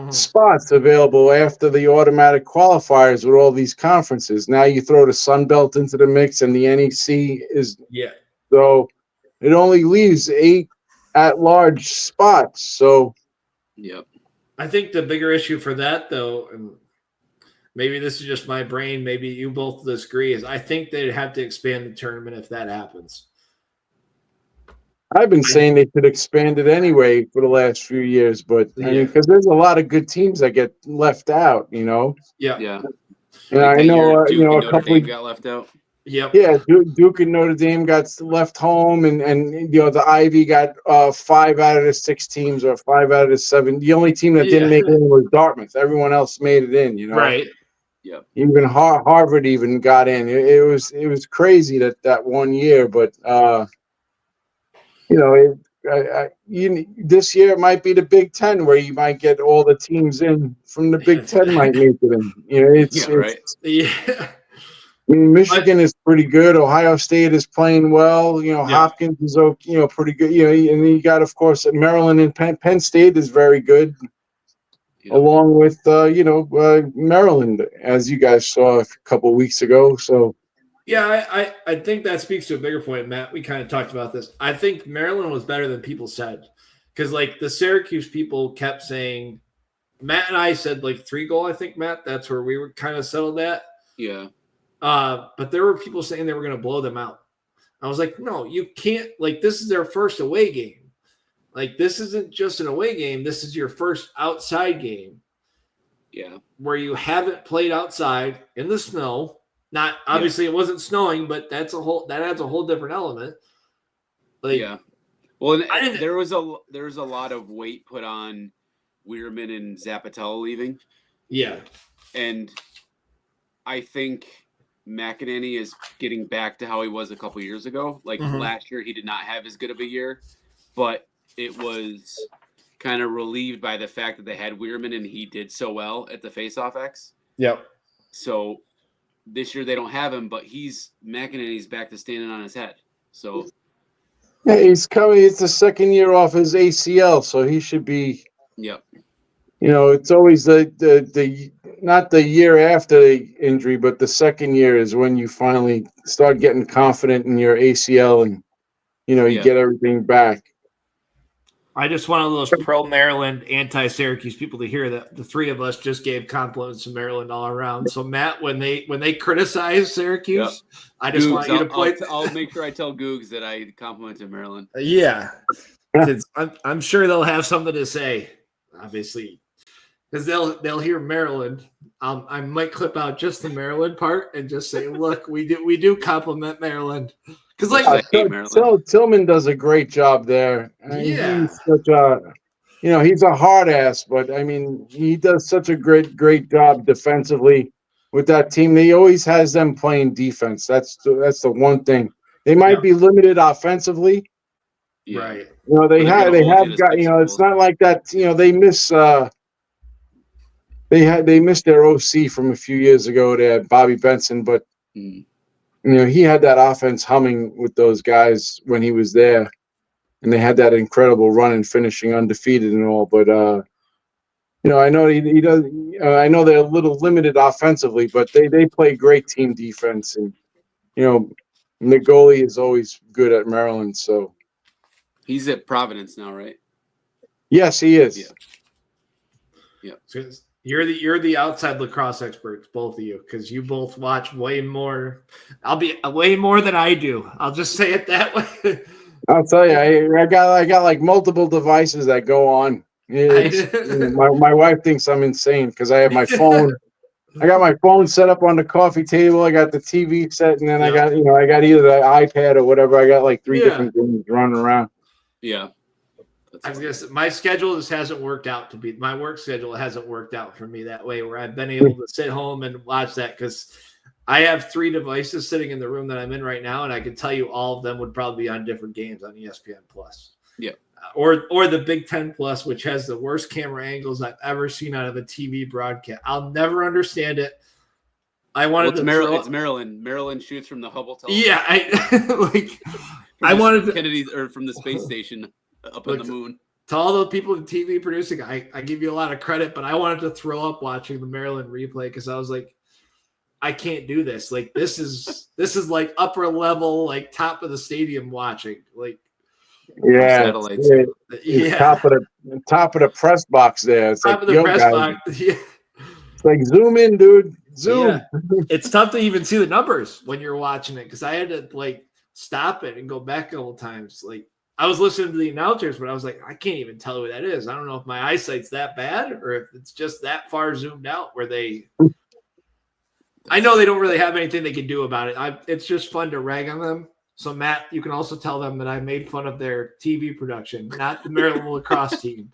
spots available after the automatic qualifiers with all these conferences. Now you throw the Sun Belt into the mix, and the NEC is so it only leaves 8 at-large spots. So Yep. I think the bigger issue for that, though, and maybe this is just my brain, maybe you both disagree, is I think they'd have to expand the tournament if that happens. I've been saying they could expand it anyway for the last few years, but I mean, because there's a lot of good teams that get left out, Yeah. Yeah. And Like I that know, year, Duke and a Notre couple. Dame got left out. Yep. Yeah, Duke and Notre Dame got left home, and the Ivy got 5 out of the 6 teams, or 5 out of the 7. The only team that didn't make it in was Dartmouth. Everyone else made it in. Right. Yep. Even Harvard even got in. It was crazy that one year, but this year it might be the Big Ten where you might get all the teams in from the Big Ten might make it in. Right. Yeah. I mean, Michigan is pretty good. Ohio State is playing well. Hopkins is pretty good. And then you got, of course, Maryland and Penn State is very good, along with Maryland, as you guys saw a couple of weeks ago. So. Yeah, I think that speaks to a bigger point, Matt. We kind of talked about this. I think Maryland was better than people said, because like the Syracuse people kept saying, Matt and I said like 3-goal. I think, Matt, that's where we were kind of settled at. Yeah. But there were people saying they were going to blow them out. I was like, no, you can't. Like, this is their first away game. Like, this isn't just an away game. This is your first outside game. Yeah. Where you haven't played outside in the snow. Not obviously it wasn't snowing, but that adds a whole different element. Like, yeah. Well, and there was a lot of weight put on Weirman and Zapatello leaving. Yeah. And I think McEnany is getting back to how he was a couple years ago. Like last year, he did not have as good of a year, but it was kind of relieved by the fact that they had Weirman and he did so well at the Face-Off X. Yep. So this year they don't have him, but McEnany's back to standing on his head. So yeah, he's coming. It's the second year off his ACL, so he should be. Yep. It's always the not the year after the injury, but the second year is when you finally start getting confident in your ACL, and you get everything back. I just one of those pro Maryland, anti Syracuse people to hear that the three of us just gave compliments to Maryland all around. So Matt, when they criticize Syracuse, I just want you to point. I'll make sure I tell Googs that I complimented Maryland. Yeah, I'm sure they'll have something to say. Obviously, because they'll hear Maryland. I might clip out just the Maryland part and just say, "Look, we do compliment Maryland." Because Tillman does a great job there. He's such he's a hard ass, but I mean he does such a great job defensively with that team. He always has them playing defense. That's the one thing. They might be limited offensively, right? They have got it's not like that. They miss. They missed their OC from a few years ago. They had Bobby Benson, but. He had that offense humming with those guys when he was there, and they had that incredible run and finishing undefeated and all. But I know he does. I know they're a little limited offensively, but they play great team defense, and the goalie is always good at Maryland. So he's at Providence now, right? Yes, he is. Yeah. So you're the outside lacrosse experts, both of you, because you both watch way more. I'll be way more than I do. I'll just say it that way. I'll tell you, I got like multiple devices that go on. My wife thinks I'm insane because I have my phone. I got my phone set up on the coffee table. I got the TV set, and then I got either the iPad or whatever. I got like 3 different things running around. Yeah. I was gonna say, my schedule just hasn't worked out my work schedule hasn't worked out for me that way, where I've been able to sit home and watch that, because I have 3 devices sitting in the room that I'm in right now, and I can tell you all of them would probably be on different games on ESPN Plus. Yeah. Or the Big Ten Plus, which has the worst camera angles I've ever seen out of a TV broadcast. I'll never understand it. I wanted to throw It's Maryland. Maryland shoots from the Hubble telescope. Yeah, I From wanted to Kennedy or from the space station up on the moon. to all the people in TV producing. I give you a lot of credit, but I wanted to throw up watching the Maryland replay because I was like, I can't do this. Like this is like upper level, like top of the stadium watching. Like Yeah, Satellites. yeah, top of the press box there. It's top like, of the press guys, box. Yeah. it's like zoom in, dude. Zoom. Yeah. It's tough to even see the numbers when you're watching it because I had to like stop it and go back a couple times. Like I was listening to the announcers, but I was like, I can't even tell who that is. I don't know if my eyesight's that bad or if it's just that far zoomed out where they. I know they don't really have anything they can do about it. It's just fun to rag on them. So Matt, you can also tell them that I made fun of their TV production, not the Maryland lacrosse team.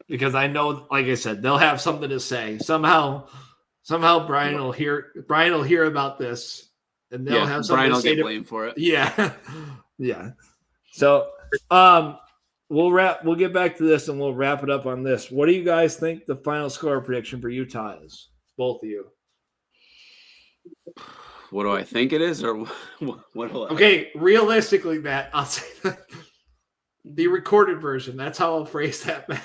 Because I know, like I said, they'll have something to say. Somehow Brian will hear about this, and they'll have something Brian to will say get blamed for it. Yeah, yeah. So, we'll get back to this, and we'll wrap it up on this. What do you guys think the final score prediction for Utah is? Both of you. What do I think it is, or what? Okay, realistically, Matt, I'll say that. The recorded version. That's how I'll phrase that, Matt.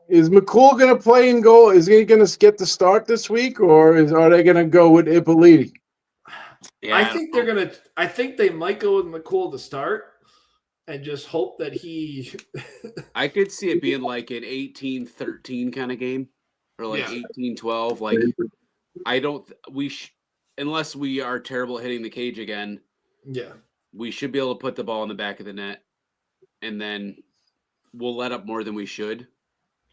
Is McCool going to play in goal? Is he going to get the start this week, or are they going to go with Ippoliti? Yeah, I think they're gonna. I think they might go with McCool to start, and just hope that he. I could see it being like an 18-13 kind of game, or like 18-12. Like I don't. Unless we are terrible at hitting the cage again. Yeah, we should be able to put the ball in the back of the net, and then we'll let up more than we should.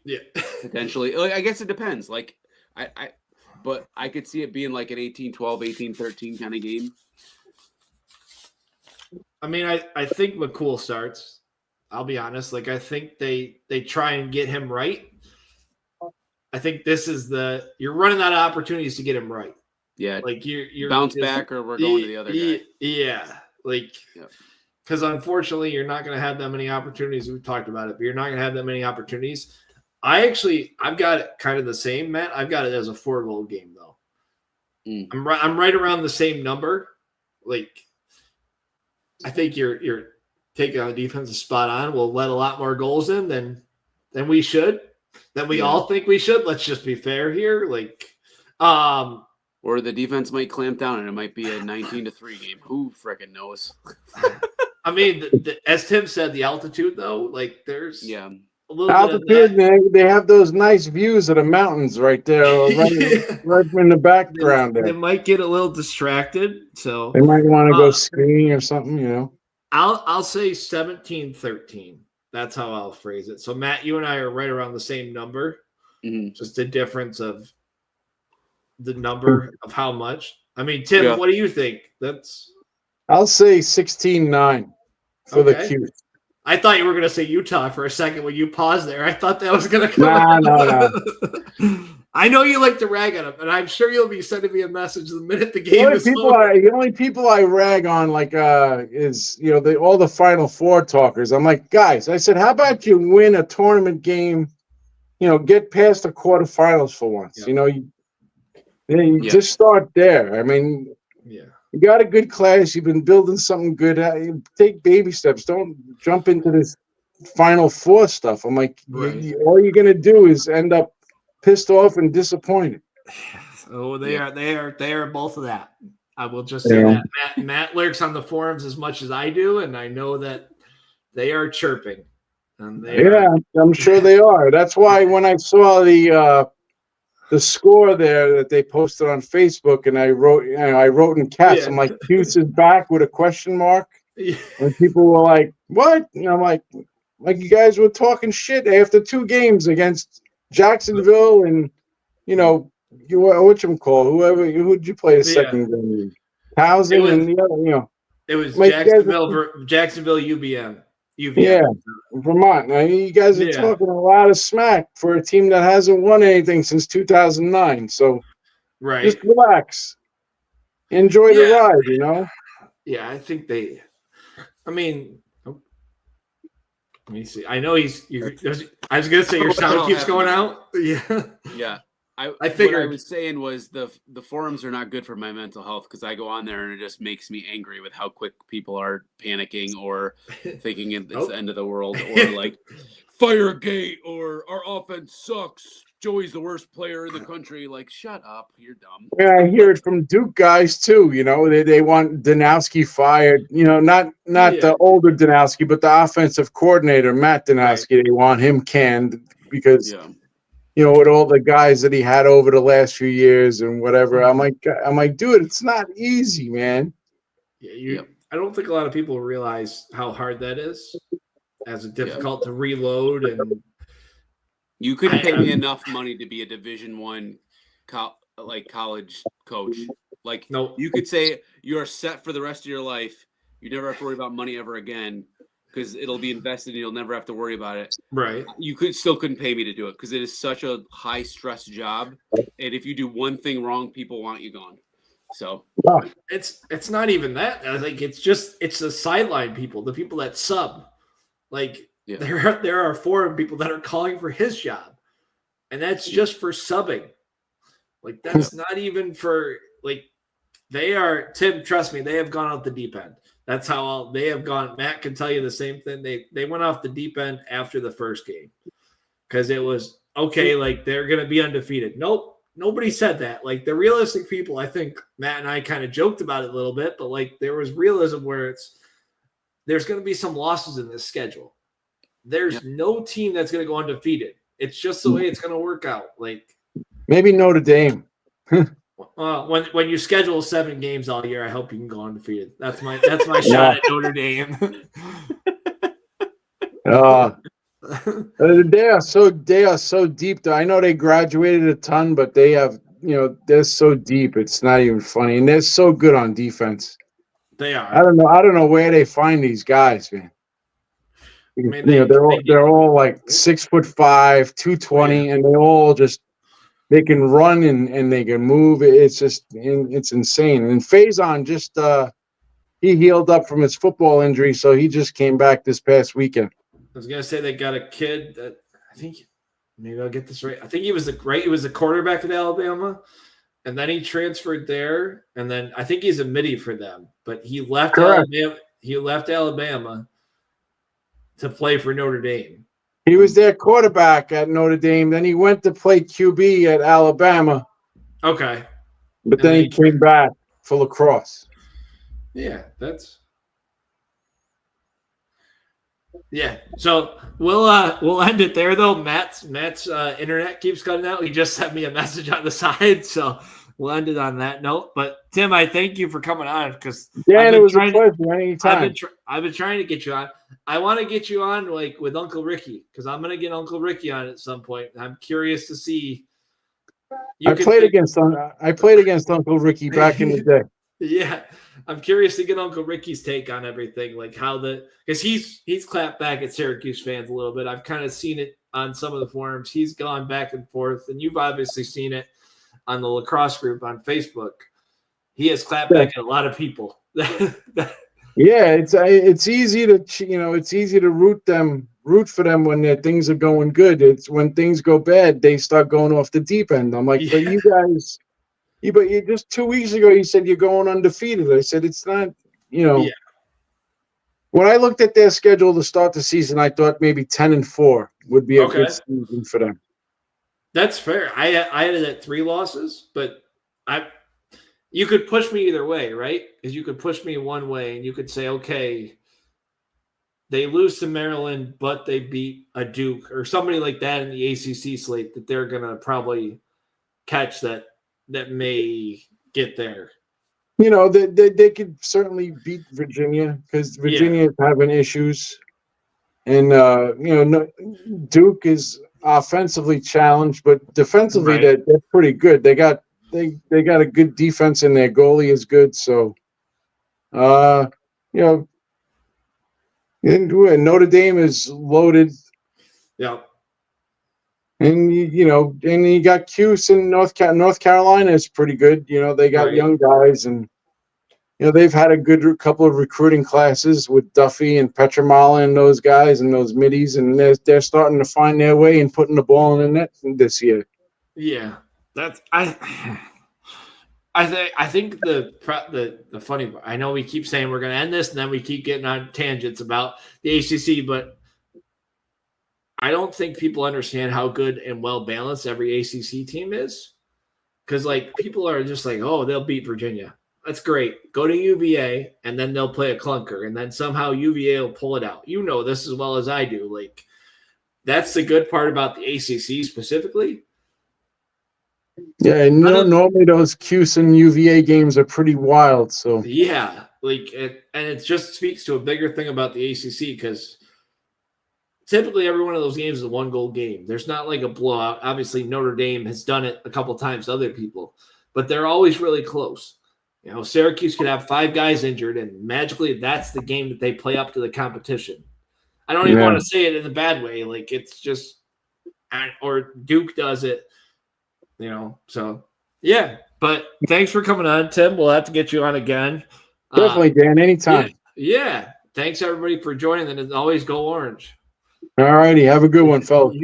Yeah, potentially. Like, I guess it depends. Like but I could see it being like an 18-12, 18-13 kind of game. I mean, I think McCool starts. I'll be honest. Like I think they try and get him right. I think this is you're running out of opportunities to get him right. Yeah, like you're bounce back, or we're going to the other guy. Yeah, like because unfortunately you're not going to have that many opportunities. We've talked about it, but you're not going to have that many opportunities. I've got it kind of the same, Matt. I've got it as a 4-goal game though. I'm right around the same number. Like I think you're taking on the defensive spot on. We'll let a lot more goals in than we should. Than we all think we should. Let's just be fair here. Like or the defense might clamp down and it might be a 19-3 game. Who freaking knows? I mean, as Tim said, the altitude though, like there's a little altitude. They have those nice views of the mountains right there, right in the background. They might get a little distracted, so they might want to go skiing or something. You know, I'll say 17-13. That's how I'll phrase it. So Matt, you and I are right around the same number. Just a difference of the number of how much. I mean, Tim, what do you think? I'll say 16-9 for the Cute. I thought you were going to say Utah for a second when you paused there. I thought that was going to come. No. I know you like to rag on him, and I'm sure you'll be sending me a message the minute the game is over. The only people I rag on is all the Final Four talkers. I'm like, guys, I said, how about you win a tournament game? Get past the quarterfinals for once. You just start there. I mean, you got a good class. You've been building something good. Take baby steps. Don't jump into this Final Four stuff. I'm like, all you're gonna do is end up pissed off and disappointed. Oh, they are both of that. I will just say that Matt lurks on the forums as much as I do, and I know that they are chirping. And I'm sure they are. That's why when I saw the score there that they posted on Facebook, and I wrote in caps. I'm like, Hughes is back with a question mark. And people were like, "What?" And I'm like you guys were talking shit after 2 games against Jacksonville, and who'd you play the second game? Towson and the other, It was Jacksonville, UVM. Yeah, Vermont. Now, you guys are talking a lot of smack for a team that hasn't won anything since 2009. So just relax. Enjoy the ride, Yeah, I think they. I mean, let me see. I know he's. I was gonna say your What the sound hell keeps going happened? out. Yeah. Yeah. I What I figured. was saying was the forums are not good for my mental health because I go on there and it just makes me angry with how quick people are panicking or thinking it's Nope. the end of the world or like Firegate or our offense sucks. Joey's the worst player in the country. Like, shut up, you're dumb. Yeah, I hear it from Duke guys too. You know, they want Danowski fired. You know, not Yeah. the older Danowski, but the offensive coordinator Matt Right. Danowski. They want him canned because Yeah. you know with all the guys that he had over the last few years and whatever. I'm like, dude, it's not easy, man. Yeah, Yep. I don't think a lot of people realize how hard that is, as it's difficult to reload and. You couldn't pay me enough money to be a Division I college coach. Like, Nope. you could say you're set for the rest of your life. You never have to worry about money ever again because it'll be invested and you'll never have to worry about it. Right. You couldn't pay me to do it because it is such a high stress job. And if you do one thing wrong, people want you gone. So It's not even that. Like it's the sideline people, the people that sub. Like there are forum people that are calling for his job, and that's just for subbing. Like that's not even for like they are. Tim, trust me, they have gone out the deep end. That's how they have gone. Matt can tell you the same thing. They went off the deep end after the first game because it was okay. Like they're going to be undefeated. Nope. Nobody said that. Like the realistic people, I think Matt and I kind of joked about it a little bit, but like there was realism where there's going to be some losses in this schedule. There's no team that's going to go undefeated. It's just the way it's going to work out. Like maybe Notre Dame. When you schedule 7 games all year, I hope you can go undefeated. That's my shot at Notre Dame. They are so deep. Though I know they graduated a ton, but they have they're so deep. It's not even funny, and they're so good on defense. They are. I don't know where they find these guys, man. I mean, they're all like 6'5", 220, and they all they can run and they can move. It's insane. And Faison just he healed up from his football injury, so he just came back this past weekend. I was gonna say they got a kid that I think maybe I'll get this right. I think he was the quarterback at Alabama, and then he transferred there, and then I think he's a midi for them. But he left Alabama. He left Alabama to play for Notre Dame. He was their quarterback at Notre Dame. Then he went to play QB at Alabama. Okay, but then he came back for lacrosse. Yeah, yeah. So we'll end it there though. Matt's internet keeps cutting out. He just sent me a message on the side, so we'll end it on that note. But Tim, I thank you for coming on because it was a pleasure. Anytime. I've been trying to get you on. I want to get you on like with Uncle Ricky because I'm gonna get Uncle Ricky on at some point. I'm curious to see. I played against Uncle Ricky back in the day. Yeah, I'm curious to get Uncle Ricky's take on everything, like how because he's clapped back at Syracuse fans a little bit. I've kind of seen it on some of the forums. He's gone back and forth, and you've obviously seen it on the lacrosse group on Facebook. He has clapped back at a lot of people. Yeah, it's easy to it's easy to root for them when their things are going good. It's when things go bad, they start going off the deep end. I'm like, but you guys. But you just 2 weeks ago you said you're going undefeated. I said it's not, When I looked at their schedule to start the season, I thought maybe 10-4 would be a good season for them. That's fair. I had it at 3 losses, but you could push me either way, right? Because you could push me one way, and you could say, okay, they lose to Maryland, but they beat a Duke or somebody like that in the ACC slate that they're gonna probably catch that may get there. They could certainly beat Virginia because Virginia is having issues. And, Duke is offensively challenged, but defensively they're pretty good. They got a good defense and their goalie is good. So, Notre Dame is loaded. Yeah. And you got Cuse in North Carolina is pretty good. They got young guys, and they've had a good couple of recruiting classes with Duffy and Petramala and those guys and those middies, and they're starting to find their way and putting the ball in the net this year. Yeah, that's I think the funny. I know we keep saying we're going to end this, and then we keep getting on tangents about the ACC, but I don't think people understand how good and well balanced every ACC team is. Because like people are just like, oh, they'll beat Virginia. That's great. Go to UVA, and then they'll play a clunker, and then somehow UVA will pull it out. You know this as well as I do. Like that's the good part about the ACC specifically. Yeah, normally those Cuse and UVA games are pretty wild. So yeah, and it just speaks to a bigger thing about the ACC because typically every one of those games is a 1-goal game. There's not like a blowout. Obviously, Notre Dame has done it a couple times to other people, but they're always really close. Syracuse could have 5 guys injured, and magically that's the game that they play up to the competition. I don't even want to say it in a bad way. Like it's just, or Duke does it. So yeah. But thanks for coming on, Tim. We'll have to get you on again. Definitely, Dan. Anytime. Yeah. Thanks everybody for joining. And as always, go Orange. All righty. Have a good one, fellas.